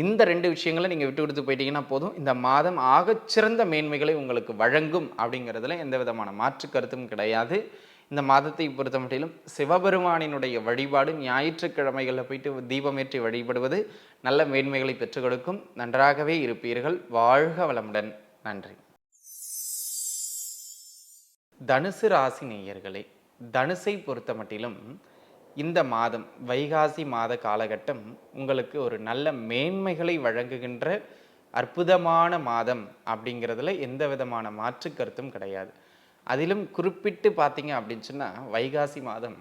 இந்த 2 விஷயங்களை நீங்கள் விட்டு கொடுத்து போயிட்டீங்கன்னா போதும், இந்த மாதம் ஆகச்சிறந்த மேன்மைகளை உங்களுக்கு வழங்கும் அப்படிங்கிறதுல எந்த விதமான மாற்று கருத்தும் கிடையாது. இந்த மாதத்தை பொறுத்த மட்டிலும் சிவபெருமானினுடைய வழிபாடு ஞாயிற்றுக்கிழமைகளில் போயிட்டு தீபமேற்றி வழிபடுவது நல்ல மேன்மைகளை பெற்றுக் கொடுக்கும். நன்றாகவே இருப்பீர்கள். வாழ்க வளமுடன். நன்றி. தனுசு ராசி நேயர்களே, தனுசை பொறுத்த மட்டிலும் இந்த மாதம் வைகாசி மாத காலகட்டம் உங்களுக்கு ஒரு நல்ல மேன்மைகளை வழங்குகின்ற அற்புதமான மாதம் அப்படிங்கிறதுல எந்த விதமான மாற்று கருத்தும் கிடையாது. அதிலும் குறிப்பிட்டு பார்த்தீங்க அப்படின்னு சொன்னால், வைகாசி மாதம்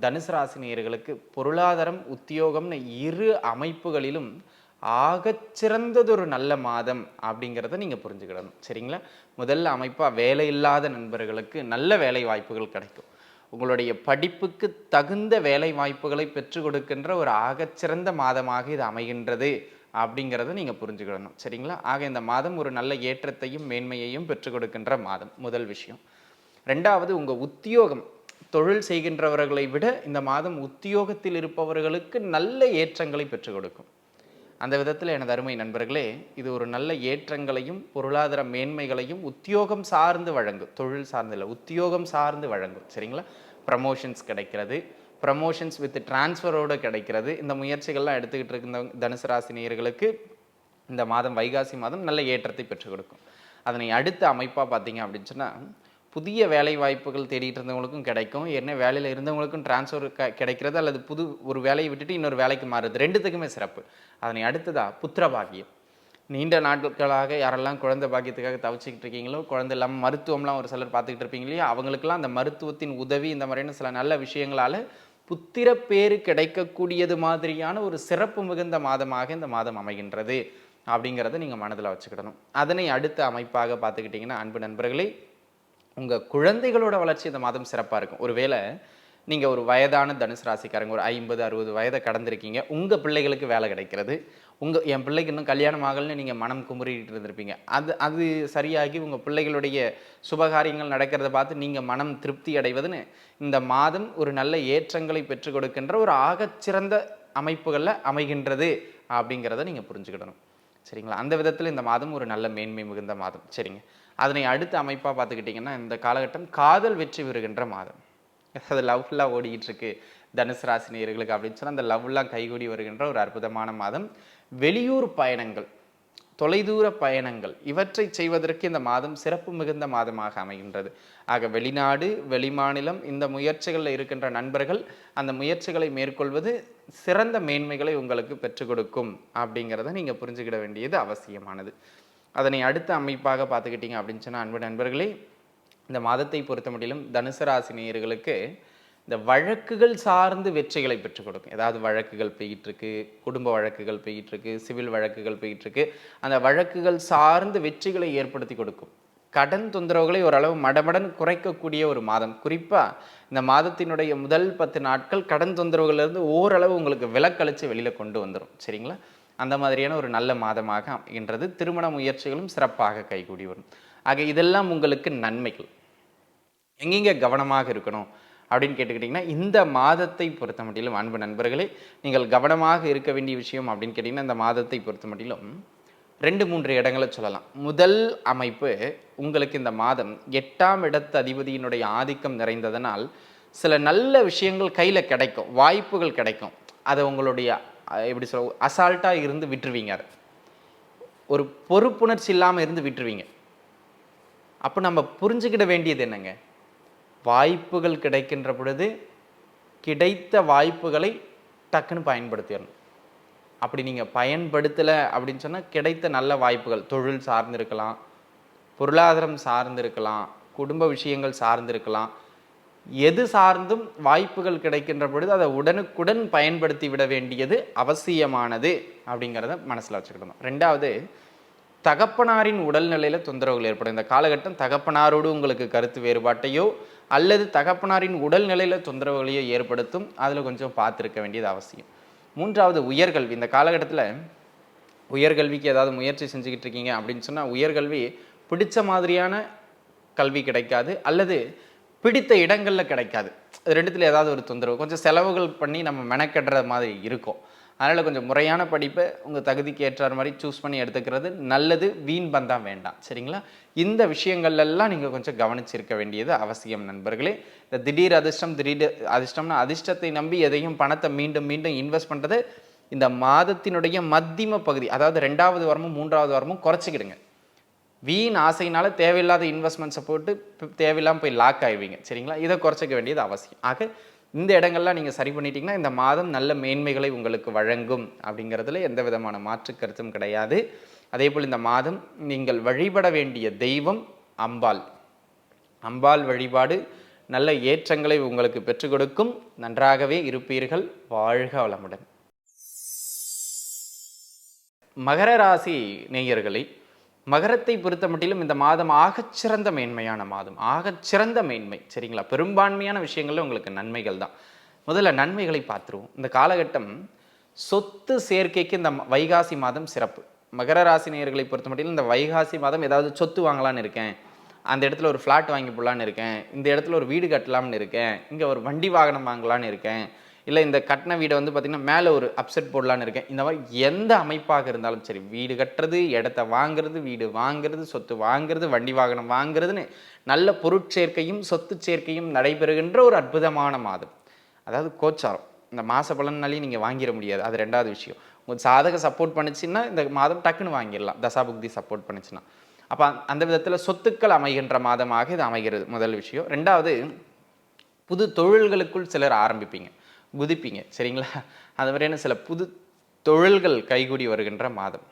தனுசு ராசி நேயர்களுக்கு பொருளாதாரம், உத்தியோகம்னு 2 அமைப்புகளிலும் ஆகச்சிறந்ததொரு நல்ல மாதம் அப்படிங்கிறத நீங்கள் புரிஞ்சுக்கிடணும். சரிங்களா? முதல்ல அமைப்பாக வேலை இல்லாத நண்பர்களுக்கு நல்ல வேலை வாய்ப்புகள் கிடைக்கும். உங்களுடைய படிப்புக்கு தகுந்த வேலை வாய்ப்புகளை பெற்றுக் கொடுக்கின்ற ஒரு ஆகச்சிறந்த மாதமாக இது அமைகின்றது அப்படிங்கிறத நீங்கள் புரிஞ்சுக்கிடணும். சரிங்களா? ஆக இந்த மாதம் ஒரு நல்ல ஏற்றத்தையும் மேன்மையையும் பெற்றுக் கொடுக்கின்ற மாதம். முதல் விஷயம். ரெண்டாவது, உங்கள் உத்தியோகம், தொழில் செய்கின்றவர்களை விட இந்த மாதம் உத்தியோகத்தில் இருப்பவர்களுக்கு நல்ல ஏற்றங்களை பெற்றுக் கொடுக்கும். அந்த விதத்தில் எனது அருமை நண்பர்களே, இது ஒரு நல்ல ஏற்றங்களையும் பொருளாதார மேன்மைகளையும் உத்தியோகம் சார்ந்து வழங்கும். தொழில் சார்ந்து இல்லை, உத்தியோகம் சார்ந்து வழங்கும். சரிங்களா? ப்ரமோஷன்ஸ் கிடைக்கிறது, ப்ரமோஷன்ஸ் வித் டிரான்ஸ்ஃபரோடு கிடைக்கிறது. இந்த முயற்சிகள்லாம் எடுத்துக்கிட்டு இருக்க தனுசு ராசி நேயர்களுக்கு இந்த மாதம் வைகாசி மாதம் நல்ல ஏற்றத்தை பெற்றுக் கொடுக்கும். அதனை அடுத்த அமைப்பாக பார்த்தீங்க அப்படின்னு சொன்னால் புதிய வேலை வாய்ப்புகள் தேடிட்டு இருந்தவங்களுக்கும் கிடைக்கும், என்ன வேலையில் இருந்தவங்களுக்கும் டிரான்ஸ்ஃபர் கிடைக்கிறது, அல்லது புது ஒரு வேலையை விட்டுட்டு இன்னொரு வேலைக்கு மாறுறது, ரெண்டுத்துக்குமே சிறப்பு. அதனை அடுத்ததாக புத்திர பாக்கியம். நீண்ட நாட்களாக யாரெல்லாம் குழந்தை பாக்கியத்துக்காக தவிச்சிக்கிட்டு இருக்கீங்களோ, குழந்தை இல்லாமல் மருத்துவம்லாம் ஒரு சிலர் பார்த்துக்கிட்டு இருப்பீங்க இல்லையா, அவங்களுக்கெல்லாம் அந்த மருத்துவத்தின் உதவி இந்த மாதிரியான சில நல்ல விஷயங்களால் புத்திர பேரு கிடைக்கக்கூடியது மாதிரியான ஒரு சிறப்பு மிகுந்த மாதமாக இந்த மாதம் அமைகின்றது அப்படிங்கிறத நீங்கள் மனதில் வச்சுக்கிடணும். அதனை அடுத்த அமைப்பாக பார்த்துக்கிட்டிங்கன்னா அன்பு நண்பர்களே, உங்கள் குழந்தைகளோட வளர்ச்சி இந்த மாதம் சிறப்பாக இருக்கும். ஒருவேளை நீங்கள் ஒரு வயதான தனுசு ராசிக்காரங்க, ஒரு 50-60 வயதை கடந்திருக்கீங்க, உங்கள் பிள்ளைகளுக்கு வேலை கிடைக்கிறது, என் பிள்ளைக்கு இன்னும் கல்யாணம் ஆகலன்னு நீங்கள் மனம் குமுறிட்டு இருந்திருப்பீங்க, அது சரியாகி உங்கள் பிள்ளைகளுடைய சுபகாரியங்கள் நடக்கிறத பார்த்து நீங்கள் மனம் திருப்தி அடைவதுன்னு இந்த மாதம் ஒரு நல்ல ஏற்றங்களை பெற்றுக் கொடுக்கின்ற ஒரு ஆகச்சிறந்த அமைப்புகளில் அமைகின்றது அப்படிங்கிறத நீங்கள் புரிஞ்சுக்கிடணும். சரிங்களா? அந்த விதத்தில் இந்த மாதம் ஒரு நல்ல மேன்மை மிகுந்த மாதம். சரிங்க. அதனை அடுத்த அமைப்பாக பார்த்துக்கிட்டிங்கன்னா இந்த காலகட்டம் காதல் வெற்றி பெறுகின்ற மாதம். அது லவ்லாம் ஓடிக்கிட்டு இருக்கு தனுசு ராசி நேயர்களுக்கு அப்படின்னு சொன்னால் அந்த லவ்லாம் கைகூடி வருகின்ற ஒரு அற்புதமான மாதம். வெளியூர் பயணங்கள், தொலைதூர பயணங்கள் இவற்றை செய்வதற்கு இந்த மாதம் சிறப்பு மிகுந்த மாதமாக அமைகின்றது. ஆக வெளிநாடு வெளிமாநிலம் இந்த முயற்சிகளில் இருக்கின்ற நண்பர்கள் அந்த முயற்சிகளை மேற்கொள்வது சிறந்த மேன்மைகளை உங்களுக்கு பெற்றுக் கொடுக்கும் அப்படிங்கிறத நீங்கள் புரிஞ்சுக்கிட வேண்டியது அவசியமானது. அதனை அடுத்த அமைப்பாக பார்த்துக்கிட்டிங்க அப்படின்னு சொன்னால் அன்பு நண்பர்களே, இந்த மாதத்தை பொறுத்த மட்டிலும் தனுசு ராசி நேயர்களுக்கு இந்த வழக்குகள் சார்ந்து வெற்றிகளை பெற்றுக் கொடுக்கும். ஏதாவது வழக்குகள் போயிட்டுருக்கு, குடும்ப வழக்குகள் போயிட்டுருக்கு, சிவில் வழக்குகள் போயிட்டுருக்கு, அந்த வழக்குகள் சார்ந்து வெற்றிகளை ஏற்படுத்தி கொடுக்கும். கடன் தொந்தரவுகளை ஓரளவு மடமடன் குறைக்கக்கூடிய ஒரு மாதம். குறிப்பாக இந்த மாதத்தினுடைய முதல் 10 நாட்கள் கடன் தொந்தரவுகளிலிருந்து ஓரளவு உங்களுக்கு விலக்களித்து வெளியில் கொண்டு வந்துடும். சரிங்களா? அந்த மாதிரியான ஒரு நல்ல மாதமாக அமைகின்றது. திருமண முயற்சிகளும் சிறப்பாக கைகூடி வரும். ஆக இதெல்லாம் உங்களுக்கு நன்மைகள். எங்கெங்கே கவனமாக இருக்கணும் அப்படின்னு கேட்டுக்கிட்டிங்கன்னா, இந்த மாதத்தை பொறுத்த மட்டிலும் அன்பு நண்பர்களே, நீங்கள் கவனமாக இருக்க வேண்டிய விஷயம் அப்படின்னு கேட்டிங்கன்னா, இந்த மாதத்தை பொறுத்த மட்டிலும் 2-3 இடங்களை சொல்லலாம். முதல் அமைப்பு, உங்களுக்கு இந்த மாதம் 8ஆம் இடத்து அதிபதியினுடைய ஆதிக்கம் நிறைந்ததனால் சில நல்ல விஷயங்கள் கையில் கிடைக்கும், வாய்ப்புகள் கிடைக்கும். அதை உங்களுடைய எப்படி சொல்ல, அசால்ட்டாக இருந்து விட்டுருவீங்க. அதை ஒரு பொறுப்புணர்ச்சி இல்லாமல் இருந்து விட்டுருவீங்க. அப்போ நம்ம புரிஞ்சுக்கிட வேண்டியது என்னங்க, வாய்ப்புகள் கிடைக்கின்ற பொழுது கிடைத்த வாய்ப்புகளை டக்குன்னு பயன்படுத்திடணும். அப்படி நீங்கள் பயன்படுத்தலை அப்படின்னு சொன்னால் கிடைத்த நல்ல வாய்ப்புகள் தொழில் சார்ந்திருக்கலாம், பொருளாதாரம் சார்ந்திருக்கலாம், குடும்ப விஷயங்கள் சார்ந்திருக்கலாம், எது சார்ந்தும் வாய்ப்புகள் கிடைக்கின்ற பொழுது அதை உடனுக்குடன் பயன்படுத்தி விட வேண்டியது அவசியமானது அப்படிங்கிறத மனசில் வச்சுக்கிடணும். 2வது, தகப்பனாரின் உடல்நிலையில் தொந்தரவுகள் ஏற்படும். இந்த காலகட்டம் தகப்பனாரோடு உங்களுக்கு கருத்து வேறுபாட்டையோ அல்லது தகப்பனாரின் உடல்நிலையில் தொந்தரவுகளையோ ஏற்படுத்தும். அதில் கொஞ்சம் பார்த்துருக்க வேண்டியது அவசியம். 3வது, உயர்கல்வி. இந்த காலகட்டத்தில் உயர்கல்விக்கு ஏதாவது முயற்சி செஞ்சுக்கிட்டு இருக்கீங்க அப்படின்னு சொன்னால் உயர்கல்வி பிடிச்ச மாதிரியான கல்வி கிடைக்காது, அல்லது பிடித்த இடங்களில் கிடைக்காது. ரெண்டுத்தில் ஏதாவது ஒரு தொந்தரவு, கொஞ்சம் செலவுகள் பண்ணி நம்ம மெனக்கட்டுற மாதிரி இருக்கும். அதனால் கொஞ்சம் முறையான படிப்பை உங்கள் தகுதிக்கு ஏற்றார் மாதிரி சூஸ் பண்ணி எடுத்துக்கிறது நல்லது. வீண் பந்தம் வேண்டாம். சரிங்களா? இந்த விஷயங்கள்லாம் நீங்கள் கொஞ்சம் கவனிச்சிருக்க வேண்டியது அவசியம் நண்பர்களே. இந்த திடீர் அதிர்ஷ்டம்னா அதிர்ஷ்டத்தை நம்பி எதையும் பணத்தை மீண்டும் மீண்டும் இன்வெஸ்ட் பண்ணுறது இந்த மாதத்தினுடைய மத்தியம பகுதி, அதாவது 2வது வாரமும் 3வது வாரமும் குறைச்சிக்கிடுங்க. வீண் ஆசையினால தேவையில்லாத இன்வெஸ்ட்மெண்ட்ஸை போட்டு தேவையில்லாமல் போய் லாக் ஆகிடுவீங்க. சரிங்களா? இதை குறைச்சிக்க வேண்டியது அவசியம். ஆக இந்த இடங்கள்லாம் நீங்கள் சரி பண்ணிட்டீங்கன்னா இந்த மாதம் நல்ல மேன்மைகளை உங்களுக்கு வழங்கும் அப்படிங்கிறதுல எந்த விதமான மாற்று கருத்தும் கிடையாது. அதே போல் இந்த மாதம் நீங்கள் வழிபட வேண்டிய தெய்வம் அம்பாள். அம்பாள் வழிபாடு நல்ல ஏற்றங்களை உங்களுக்கு பெற்றுக் கொடுக்கும். நன்றாகவே இருப்பீர்கள். வாழ்க வளமுடன். மகர ராசி நேயர்களை, மகரத்தை பொறுத்த மட்டிலும் இந்த மாதம் ஆகச்சிறந்த மேன்மையான மாதம், ஆகச்சிறந்த மேன்மை. சரிங்களா? பெரும்பான்மையான விஷயங்கள்ல உங்களுக்கு நன்மைகள் தான். முதல்ல நன்மைகளை பார்த்துருவோம். இந்த காலகட்டம் சொத்து சேர்க்கைக்கு இந்த வைகாசி மாதம் சிறப்பு. மகர ராசி நேயர்களை பொறுத்த மட்டிலும் இந்த வைகாசி மாதம் ஏதாவது சொத்து வாங்கலான்னு இருக்கேன், அந்த இடத்துல ஒரு ஃப்ளாட் வாங்கி போடலான்னு இருக்கேன், இந்த இடத்துல ஒரு வீடு கட்டலாம்னு இருக்கேன், இங்கே ஒரு வண்டி வாகனம் வாங்கலான்னு இருக்கேன், இல்லை இந்த கட்டின வீடை வந்து பார்த்திங்கன்னா மேலே ஒரு அப்செட் போடலான்னு இருக்கேன். இந்த மாதிரி எந்த அமைப்பாக இருந்தாலும் சரி, வீடு கட்டுறது, இடத்த வாங்கிறது, வீடு வாங்கிறது, சொத்து வாங்கிறது, வண்டி வாகனம் வாங்கிறதுன்னு நல்ல பொருட்சேர்க்கையும் சொத்து சேர்க்கையும் நடைபெறுகின்ற ஒரு அற்புதமான மாதம். அதாவது கோச்சாரம் இந்த மாத பலனாலேயும் நீங்கள் வாங்கிட முடியாது. அது 2வது விஷயம். உங்கள் சாதக சப்போர்ட் பண்ணிச்சுன்னா இந்த மாதம் டக்குன்னு வாங்கிடலாம், தசாபுக்தி சப்போர்ட் பண்ணிச்சுன்னா. அப்போ அந்த விதத்தில் சொத்துக்கள் அமைகின்ற மாதமாக இது அமைகிறது, முதல் விஷயம். ரெண்டாவது, புது தொழில்களுக்குள் சிலர் ஆரம்பிப்பீங்க, குதிப்பீங்க, சரிங்களா? அது மாதிரியான சில புது தொழில்கள் கைகூடி வருகின்ற மாதம்.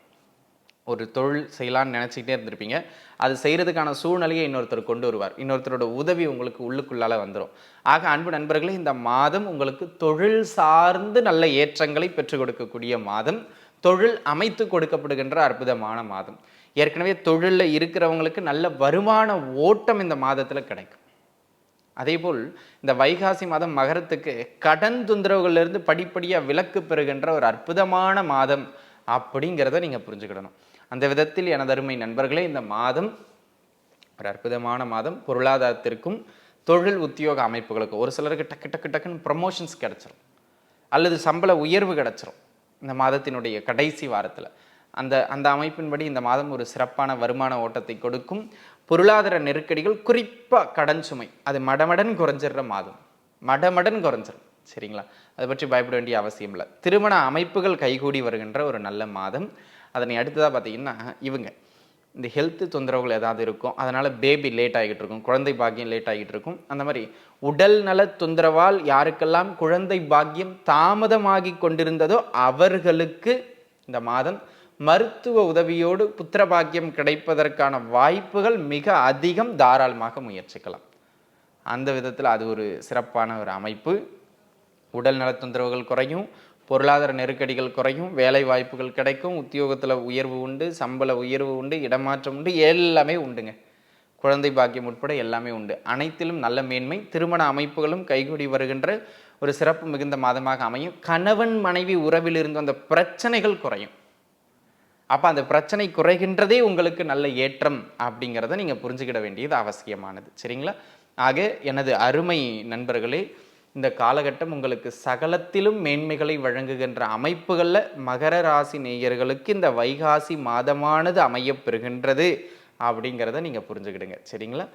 ஒரு தொழில் செய்யலான்னு நினச்சிக்கிட்டே இருந்திருப்பீங்க, அது செய்கிறதுக்கான சூழ்நிலையை இன்னொருத்தர் கொண்டு வருவார், இன்னொருத்தரோட உதவி உங்களுக்கு உள்ளுக்குள்ளால வந்துடும். ஆக அன்பு நண்பர்களே, இந்த மாதம் உங்களுக்கு தொழில் சார்ந்து நல்ல ஏற்றங்களை பெற்றுக் கொடுக்கக்கூடிய மாதம், தொழில் அமைத்து கொடுக்கப்படுகின்ற அற்புதமான மாதம். ஏற்கனவே தொழிலில் இருக்கிறவங்களுக்கு நல்ல வருமான ஓட்டம் இந்த மாதத்தில் கிடைக்கும். அதேபோல் இந்த வைகாசி மாதம் மகரத்துக்கு கடன் தொந்தரவுகளிலிருந்து படிப்படியாக விலக்கு பெறுகின்ற ஒரு அற்புதமான மாதம் அப்படிங்கிறத நீங்கள் புரிஞ்சுக்கிடணும். அந்த விதத்தில் எனதருமை நண்பர்களே, இந்த மாதம் ஒரு அற்புதமான மாதம். பொருளாதாரத்திற்கும் தொழில் உத்தியோக அமைப்புகளுக்கும் ஒரு சிலருக்கு டக்கு டக்கு டக்குன்னு ப்ரமோஷன்ஸ் கிடச்சிரும், அல்லது சம்பள உயர்வு கிடச்சிரும் இந்த மாதத்தினுடைய கடைசி வாரத்தில். அந்த அந்த அமைப்பின்படி இந்த மாதம் ஒரு சிறப்பான வருமான ஓட்டத்தை கொடுக்கும். பொருளாதார நெருக்கடிகள், குறிப்பாக கடன் சுமை, அது மடமடன் குறைஞ்சிடுற மாதம், மடமடன் குறைஞ்சிரும், சரிங்களா? அதை பற்றி பயப்பட வேண்டிய அவசியம் இல்லை. திருமண அமைப்புகள் கைகூடி வருகின்ற ஒரு நல்ல மாதம். அதனை அடுத்ததாக பார்த்தீங்கன்னா, இவங்க இந்த ஹெல்த் தொந்தரவுகள் ஏதாவது இருக்கும், அதனால் பேபி லேட் ஆகிட்டு இருக்கும், குழந்தை பாக்கியம் லேட் ஆகிட்டு இருக்கும். அந்த மாதிரி உடல் நல தொந்தரவால் யாருக்கெல்லாம் குழந்தை பாக்கியம் தாமதமாகி கொண்டிருந்ததோ அவர்களுக்கு இந்த மாதம் மருத்துவ உதவியோடு புத்திர பாக்கியம் கிடைப்பதற்கான வாய்ப்புகள் மிக அதிகம். தாராளமாக முயற்சிக்கலாம். அந்த விதத்தில் அது ஒரு சிறப்பான ஒரு அமைப்பு. உடல் நல தொந்தரவுகள் குறையும், பொருளாதார நெருக்கடிகள் குறையும், வேலை வாய்ப்புகள் கிடைக்கும், உத்தியோகத்தில் உயர்வு உண்டு, சம்பள உயர்வு உண்டு, இடமாற்றம் உண்டு, எல்லாமே உண்டுங்க. குழந்தை பாக்கியம் உட்பட எல்லாமே உண்டு. அனைத்திலும் நல்ல மேன்மை. திருமண அமைப்புகளும் கைகூடி வருகின்ற ஒரு சிறப்பு மிகுந்த மாதமாக அமையும். கணவன் மனைவி உறவில் இருந்து அந்த பிரச்சனைகள் குறையும். அப்போ அந்த பிரச்சனை குறைகின்றதே உங்களுக்கு நல்ல ஏற்றம் அப்படிங்கிறத நீங்கள் புரிஞ்சுக்கிட வேண்டியது அவசியமானது, சரிங்களா? ஆக எனது அருமை நண்பர்களே, இந்த காலகட்டம் உங்களுக்கு சகலத்திலும் மேன்மைகளை வழங்குகின்ற அமைப்புகளில் மகர ராசி நேயர்களுக்கு இந்த வைகாசி மாதமானது அமையப்பெறுகின்றது அப்படிங்கிறத நீங்கள் புரிஞ்சுக்கிடுங்க, சரிங்களா?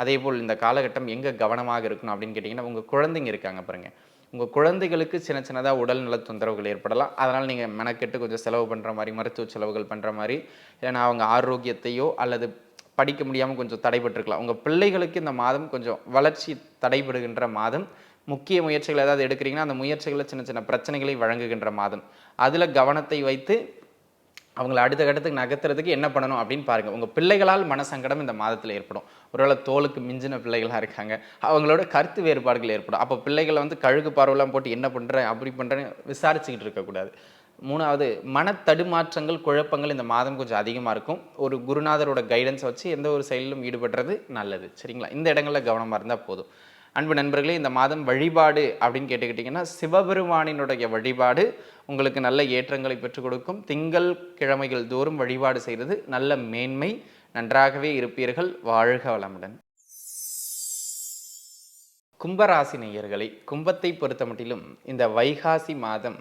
அதே போல் இந்த காலகட்டம் எங்கே கவனமாக இருக்கணும் அப்படின்னு கேட்டிங்கன்னா, உங்கள் குழந்தைங்க இருக்காங்க பாருங்கள், உங்கள் குழந்தைகளுக்கு சின்ன சின்னதாக உடல் நல தொந்தரவுகள் ஏற்படலாம். அதனால் நீங்கள் மெனக்கெட்டு கொஞ்சம் செலவு பண்ணுற மாதிரி, மருத்துவ செலவுகள் பண்ணுற மாதிரி, ஏன்னா அவங்க ஆரோக்கியத்தையோ அல்லது படிக்க முடியாமல் கொஞ்சம் தடைபட்டிருக்கலாம். உங்கள் பிள்ளைகளுக்கு இந்த மாதம் கொஞ்சம் வளர்ச்சி தடைபடுகின்ற மாதம். முக்கிய முயற்சிகள் ஏதாவது எடுக்கிறீங்கன்னா அந்த முயற்சிகளில் சின்ன சின்ன பிரச்சனைகளை வழங்குகின்ற மாதம். அதில் கவனத்தை வைத்து அவங்கள அடுத்த கட்டத்துக்கு நகர்த்துறதுக்கு என்ன பண்ணணும் அப்படின்னு பாருங்கள். உங்கள் பிள்ளைகளால் மனசங்கடம் இந்த மாதத்தில் ஏற்படும். ஒருவேளை தோலுக்கு மிஞ்சின பிள்ளைகளாக இருக்காங்க, அவங்களோட கருத்து வேறுபாடுகள் ஏற்படும். அப்போ பிள்ளைகளை வந்து கழுகு பார்வைலாம் போட்டு என்ன பண்ணுறேன் அப்படி பண்ணுறேன்னு விசாரிச்சுக்கிட்டு இருக்கக்கூடாது. மூணாவது, மன தடுமாற்றங்கள், குழப்பங்கள் இந்த மாதம் கொஞ்சம் அதிகமாக இருக்கும். ஒரு குருநாதரோட கைடன்ஸை வச்சு எந்த ஒரு செயலிலும் ஈடுபடுறது நல்லது, சரிங்களா? இந்த இடங்களில் கவனமாக இருந்தால் போதும். அன்பு நண்பர்களே, இந்த மாதம் வழிபாடு அப்படின்னு கேட்டுக்கிட்டிங்கன்னா, சிவபெருமானினுடைய வழிபாடு உங்களுக்கு நல்ல ஏற்றங்களை பெற்றுக் கொடுக்கும். திங்கள் கிழமைகள் தோறும் வழிபாடு செய்கிறது நல்ல மேன்மை. நன்றாகவே இருப்பீர்கள். வாழ்க வளமுடன். கும்பராசி நேயர்களை, கும்பத்தை பொறுத்த மட்டிலும் இந்த வைகாசி மாதம்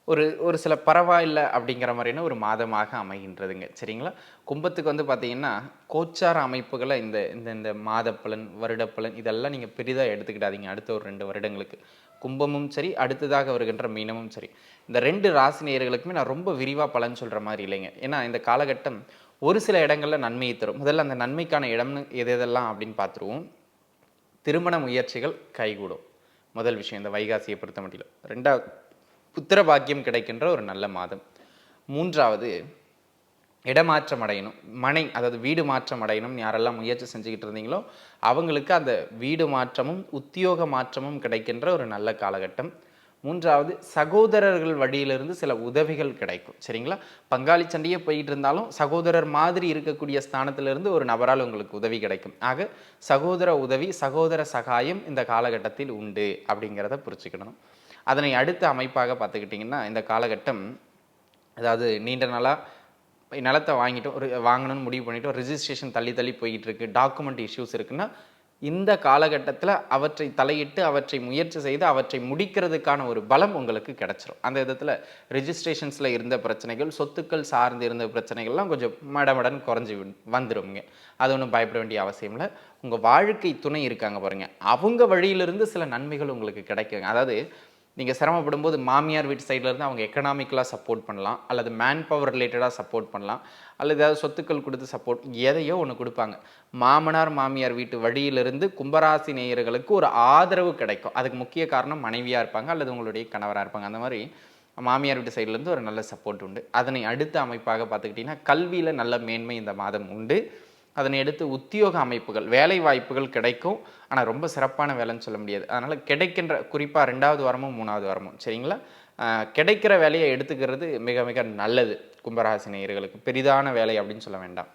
ஒரு சில பரவாயில்லை அப்படிங்கிற மாதிரியான ஒரு மாதமாக அமைகின்றதுங்க, சரிங்களா? கும்பத்துக்கு வந்து பார்த்தீங்கன்னா, கோச்சார அமைப்புகளை இந்த இந்த இந்த மாத பலன், வருடப்பலன் இதெல்லாம் நீங்கள் பெரிதாக எடுத்துக்கிட்டாதீங்க. அடுத்த ஒரு 2 வருடங்களுக்கு கும்பமும் சரி, அடுத்ததாக வருகின்ற மீனமும் சரி, இந்த 2 ராசி நேயர்களுக்குமே நான் ரொம்ப விரிவாக பலன் சொல்கிற மாதிரி இல்லைங்க. ஏன்னா இந்த காலகட்டம் ஒரு சில இடங்களில் நன்மையை தரும். முதல்ல அந்த நன்மைக்கான இடம்னு எதெல்லாம் அப்படின்னு பார்த்துருவோம். திருமண முயற்சிகள் கைகூடும், முதல் விஷயம் இந்த வைகாசியை பொறுத்த மட்டிலும். ரெண்டாவது, புத்திர பாக்கியம் கிடைக்கின்ற ஒரு நல்ல மாதம். மூன்றாவது, இடமாற்றம் அடையணும், அதாவது வீடு மாற்றம் அடையணும். யாரெல்லாம் முயற்சி செஞ்சுக்கிட்டு இருந்தீங்களோ அவங்களுக்கு அந்த வீடு மாற்றமும் உத்தியோக மாற்றமும் கிடைக்கின்ற ஒரு நல்ல காலகட்டம். மூன்றாவது, சகோதரர்கள் வழியிலிருந்து சில உதவிகள் கிடைக்கும், சரிங்களா? பங்காளி சண்டையே போயிட்டு இருந்தாலும் சகோதரர் மாதிரி இருக்கக்கூடிய ஸ்தானத்திலிருந்து ஒரு நபரால் உங்களுக்கு உதவி கிடைக்கும். ஆக சகோதர உதவி, சகோதர சகாயம் இந்த காலகட்டத்தில் உண்டு அப்படிங்கிறத புரிச்சுக்கணும். அதனை அடுத்த அமைப்பாக பார்த்துக்கிட்டிங்கன்னா, இந்த காலகட்டம் அதாவது நீண்ட நாளாக நிலத்தை வாங்கணும்னு முடிவு பண்ணிவிட்டோம், ரிஜிஸ்ட்ரேஷன் தள்ளி போய்கிட்டு இருக்குது, டாக்குமெண்ட் இஷ்யூஸ் இருக்குன்னா, இந்த காலகட்டத்தில் அவற்றை தலையிட்டு அவற்றை முயற்சி செய்து அவற்றை முடிக்கிறதுக்கான ஒரு பலம் உங்களுக்கு கிடச்சிரும். அந்த விதத்தில் ரிஜிஸ்ட்ரேஷன்ஸில் இருந்த பிரச்சனைகள், சொத்துக்கள் சார்ந்து இருந்த பிரச்சனைகள்லாம் கொஞ்சம் மடமடன் குறைஞ்சி வந்துடுங்க. அது ஒன்றும் பயப்பட வேண்டிய அவசியம் இல்லை. உங்கள் வாழ்க்கை துணை இருக்காங்க பாருங்கள், அவங்க வழியிலிருந்து சில நன்மைகள் உங்களுக்கு கிடைக்குங்க. அதாவது நீங்கள் சிரமப்படும் போது மாமியார் வீட்டு சைடில் இருந்து அவங்க எக்கனாமிக்கலாக சப்போர்ட் பண்ணலாம், அல்லது மேன் பவர் ரிலேட்டடாக சப்போர்ட் பண்ணலாம், அல்லது ஏதாவது சொத்துக்கள் கொடுத்து சப்போர்ட் எதையோ ஒன்று கொடுப்பாங்க. மாமனார் மாமியார் வீட்டு வழியிலிருந்து கும்பராசி நேயர்களுக்கு ஒரு ஆதரவு கிடைக்கும். அதுக்கு முக்கிய காரணம் மனைவியாக இருப்பாங்க அல்லது உங்களுடைய கணவராக இருப்பாங்க. அந்த மாதிரி மாமியார் வீட்டு சைட்லேருந்து ஒரு நல்ல சப்போர்ட் உண்டு. அதனை அடுத்த அமைப்பாக பார்த்துக்கிட்டிங்கன்னா கல்வியில் நல்ல மேன்மை இந்த மாதம் உண்டு. அதனை அடுத்து உத்தியோக அமைப்புகள், வேலை வாய்ப்புகள் கிடைக்கும். ஆனால் ரொம்ப சிறப்பான வேலைன்னு சொல்ல முடியாது. அதனால் கிடைக்கின்ற, குறிப்பாக 2வது வாரமும் 3வது வாரமும் சரிங்களா, கிடைக்கிற வேலையை எடுத்துக்கிறது மிக மிக நல்லது. கும்பராசி நேயர்களுக்கு பெரிதான வேலை அப்படின்னு சொல்ல வேண்டாம்,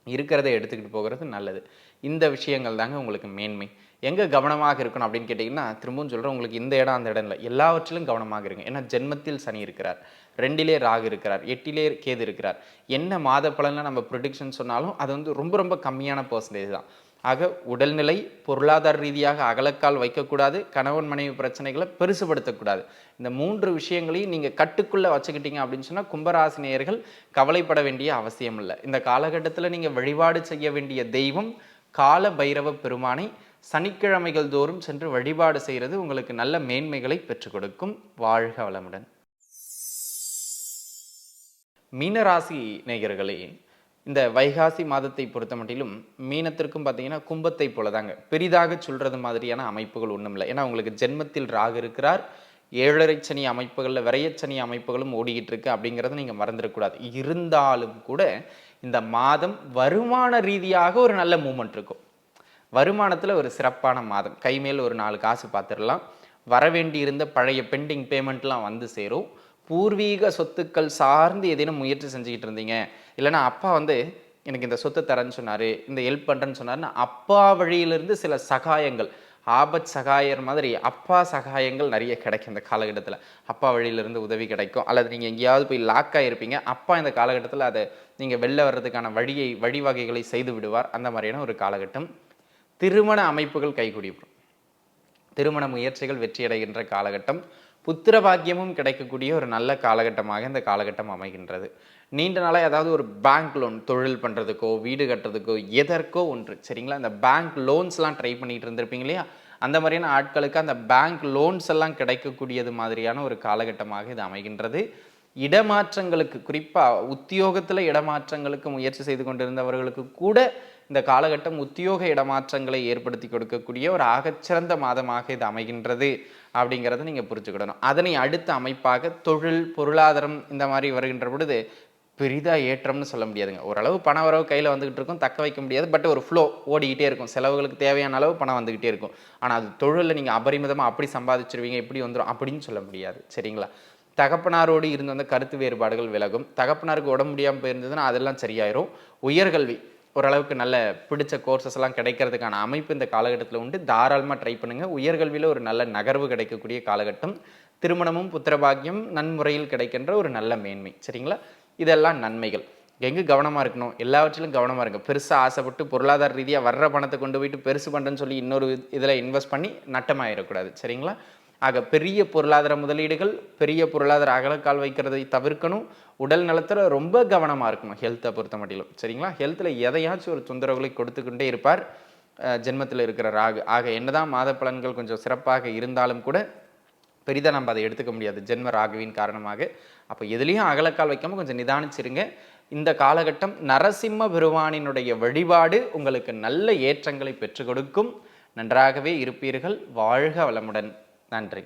இருக்கிறத எடுத்துக்கிட்டு போகிறது நல்லது. இந்த விஷயங்கள் தாங்க உங்களுக்கு மேன்மை. எங்கே கவனமாக இருக்கணும் அப்படின்னு கேட்டிங்கன்னா, திரும்பவும் சொல்கிறேன், உங்களுக்கு இந்த இடம் அந்த இடம் இல்லை, எல்லாவற்றிலும் கவனமாக இருங்க. ஏன்னா ஜென்மத்தில் சனி இருக்கிறார், 2லே ராகு இருக்கிறார், 8லே கேது இருக்கிறார். என்ன மாத பலனில் நம்ம ப்ரொடிக்ஷன் சொன்னாலும் அது வந்து ரொம்ப ரொம்ப கம்மியான பர்சன்டேஜ் தான். ஆக உடல்நிலை, பொருளாதார ரீதியாக அகலக்கால் வைக்கக்கூடாது, கணவன் மனைவி பிரச்சனைகளை பெருசுபடுத்தக்கூடாது. இந்த 3 விஷயங்களையும் நீங்கள் கட்டுக்குள்ளே வச்சுக்கிட்டீங்க அப்படின்னு சொன்னால் கும்பராசி நேயர்கள் கவலைப்பட வேண்டிய அவசியம் இல்லை. இந்த காலகட்டத்தில் நீங்கள் வழிபாடு செய்ய வேண்டிய தெய்வம் கால பைரவ பெருமானை சனிக்கிழமைகள் தோறும் சென்று வழிபாடு செய்கிறது உங்களுக்கு நல்ல மேன்மைகளை பெற்றுக் கொடுக்கும். வாழ்க வளமுடன். மீனராசி நேயர்களே, இந்த வைகாசி மாதத்தை பொறுத்த மட்டிலும் மீனத்திற்கும் பார்த்தீங்கன்னா கும்பத்தை போல தாங்க, பெரிதாக சொல்றது மாதிரியான அமைப்புகள் ஒன்றும் இல்லை. ஏன்னா உங்களுக்கு ஜென்மத்தில் ராகு இருக்கிறார், 7.5 சனி அமைப்புகளில் விரையச்சனி அமைப்புகளும் ஓடிக்கிட்டு இருக்கு அப்படிங்கிறத நீங்கள் மறந்துடக்கூடாது. இருந்தாலும் கூட இந்த மாதம் வருமான ரீதியாக ஒரு நல்ல மூமெண்ட் இருக்கும். வருமானத்தில் ஒரு சிறப்பான மாதம், கைமேல் ஒரு 4 காசு பார்த்துடலாம். வரவேண்டி இருந்த பழைய பெண்டிங் பேமெண்ட்லாம் வந்து சேரும். பூர்வீக சொத்துக்கள் சார்ந்து ஏதேனும் முயற்சி செஞ்சுக்கிட்டு இருந்தீங்க, இல்லைன்னா அப்பா வந்து எனக்கு இந்த சொத்து தரேன்னு சொன்னார், இந்த ஹெல்ப் பண்ணுறேன்னு சொன்னார்னா அப்பா வழியிலிருந்து சில சகாயங்கள், ஆபத் சகாயர் மாதிரி அப்பா சகாயங்கள் நிறைய கிடைக்கும் இந்த காலகட்டத்தில். அப்பா வழியிலிருந்து உதவி கிடைக்கும். அல்லது நீங்கள் எங்கேயாவது போய் லாக் ஆகிருப்பீங்க, அப்பா இந்த காலகட்டத்தில் அதை நீங்கள் வெளில வர்றதுக்கான வழிவகைகளை செய்து விடுவார். அந்த மாதிரியான ஒரு காலகட்டம். திருமண அமைப்புகள் கைகூடி வரும், திருமண முயற்சிகள் வெற்றியடைகின்ற காலகட்டம். புத்திர பாக்கியமும் கிடைக்கக்கூடிய ஒரு நல்ல காலகட்டமாக இந்த காலகட்டம் அமைகின்றது. நீண்ட நாளாக ஏதாவது ஒரு பேங்க் லோன், தொழில் பண்ணுறதுக்கோ வீடு கட்டுறதுக்கோ எதற்கோ ஒன்று சரிங்களா, இந்த பேங்க் லோன்ஸ்லாம் ட்ரை பண்ணிட்டு இருந்திருப்பீங்க இல்லையா, அந்த மாதிரியான ஆட்களுக்கு அந்த பேங்க் லோன்ஸ் எல்லாம் கிடைக்கக்கூடியது மாதிரியான ஒரு காலகட்டமாக இது அமைகின்றது. இடமாற்றங்களுக்கு, குறிப்பாக உத்தியோகத்தில் இடமாற்றங்களுக்கு முயற்சி செய்து கொண்டிருந்தவர்களுக்கு கூட இந்த காலகட்டம் உத்தியோக இடமாற்றங்களை ஏற்படுத்தி கொடுக்கக்கூடிய ஒரு ஆகச்சிறந்த மாதமாக இது அமைகின்றது அப்படிங்கிறத நீங்கள் புரிஞ்சுக்கிடணும். அதனை அடுத்த அமைப்பாக தொழில், பொருளாதாரம் இந்த மாதிரி வருகின்ற பொழுது பெரிதாக ஏற்றம்னு சொல்ல முடியாதுங்க. ஓரளவு பண வரவு கையில் வந்துகிட்டு இருக்கும், தக்க வைக்க முடியாது. பட் ஒரு ஃப்ளோ ஓடிக்கிட்டே இருக்கும், செலவுகளுக்கு தேவையான அளவு பணம் வந்துக்கிட்டே இருக்கும். ஆனால் அது தொழிலில் நீங்கள் அபரிமிதமாக அப்படி சம்பாதிச்சிருவீங்க, இப்படி வந்துடும் அப்படின்னு சொல்ல முடியாது சரிங்களா. தகப்பனாரோடு இருந்து வந்த கருத்து வேறுபாடுகள் விலகும். தகப்பனாருக்கு உடம்பு முடியாமல் போயிருந்ததுன்னா அதெல்லாம் சரியாயிரும். உயர்கல்வி ஓரளவுக்கு நல்ல பிடிச்ச கோர்சஸ் எல்லாம் கிடைக்கிறதுக்கான அமைப்பு இந்த காலகட்டத்தில் உண்டு. தாராளமாக ட்ரை பண்ணுங்க. உயர்கல்வியில் ஒரு நல்ல நகர்வு கிடைக்கக்கூடிய காலகட்டம். திருமணமும் புத்திரபாகியம் நன்முறையில் கிடைக்கின்ற ஒரு நல்ல மேன்மை சரிங்களா. இதெல்லாம் நன்மைகள். எங்கே கவனமாக இருக்கணும், எல்லாவற்றிலும் கவனமாக இருங்க. பெருசாக ஆசைப்பட்டு பொருளாதார ரீதியாக வர்ற பணத்தை கொண்டு போயிட்டு பெருசு பண்ணுறேன்னு சொல்லி இன்னொரு இதில் இன்வெஸ்ட் பண்ணி நட்டமாயிடக்கூடாது சரிங்களா. ஆக பெரிய பொருளாதார முதலீடுகள், பெரிய பொருளாதார அகலக்கால் வைக்கிறதை தவிர்க்கணும். உடல் நலத்தில் ரொம்ப கவனமாக இருக்கணும், ஹெல்த்தை பொறுத்த மட்டிலும் சரிங்களா. ஹெல்த்தில் எதையாச்சும் ஒரு தொந்தரவுகளை கொடுத்துக்கிட்டே இருப்பார் ஜென்மத்தில் இருக்கிற ராகு. ஆக என்னதான் மாத பலன்கள் கொஞ்சம் சிறப்பாக இருந்தாலும் கூட பெரிதாக நம்ம அதை எடுத்துக்க முடியாது ஜென்ம ராகுவின் காரணமாக. அப்போ எதுலேயும் அகலக்கால் வைக்காமல் கொஞ்சம் நிதானிச்சிருங்க. இந்த காலகட்டம் நரசிம்ம பெருமானினுடைய வழிபாடு உங்களுக்கு நல்ல ஏற்றங்களை பெற்றுக் கொடுக்கும். நன்றாகவே இருப்பீர்கள். வாழ்க வளமுடன். நன்றி.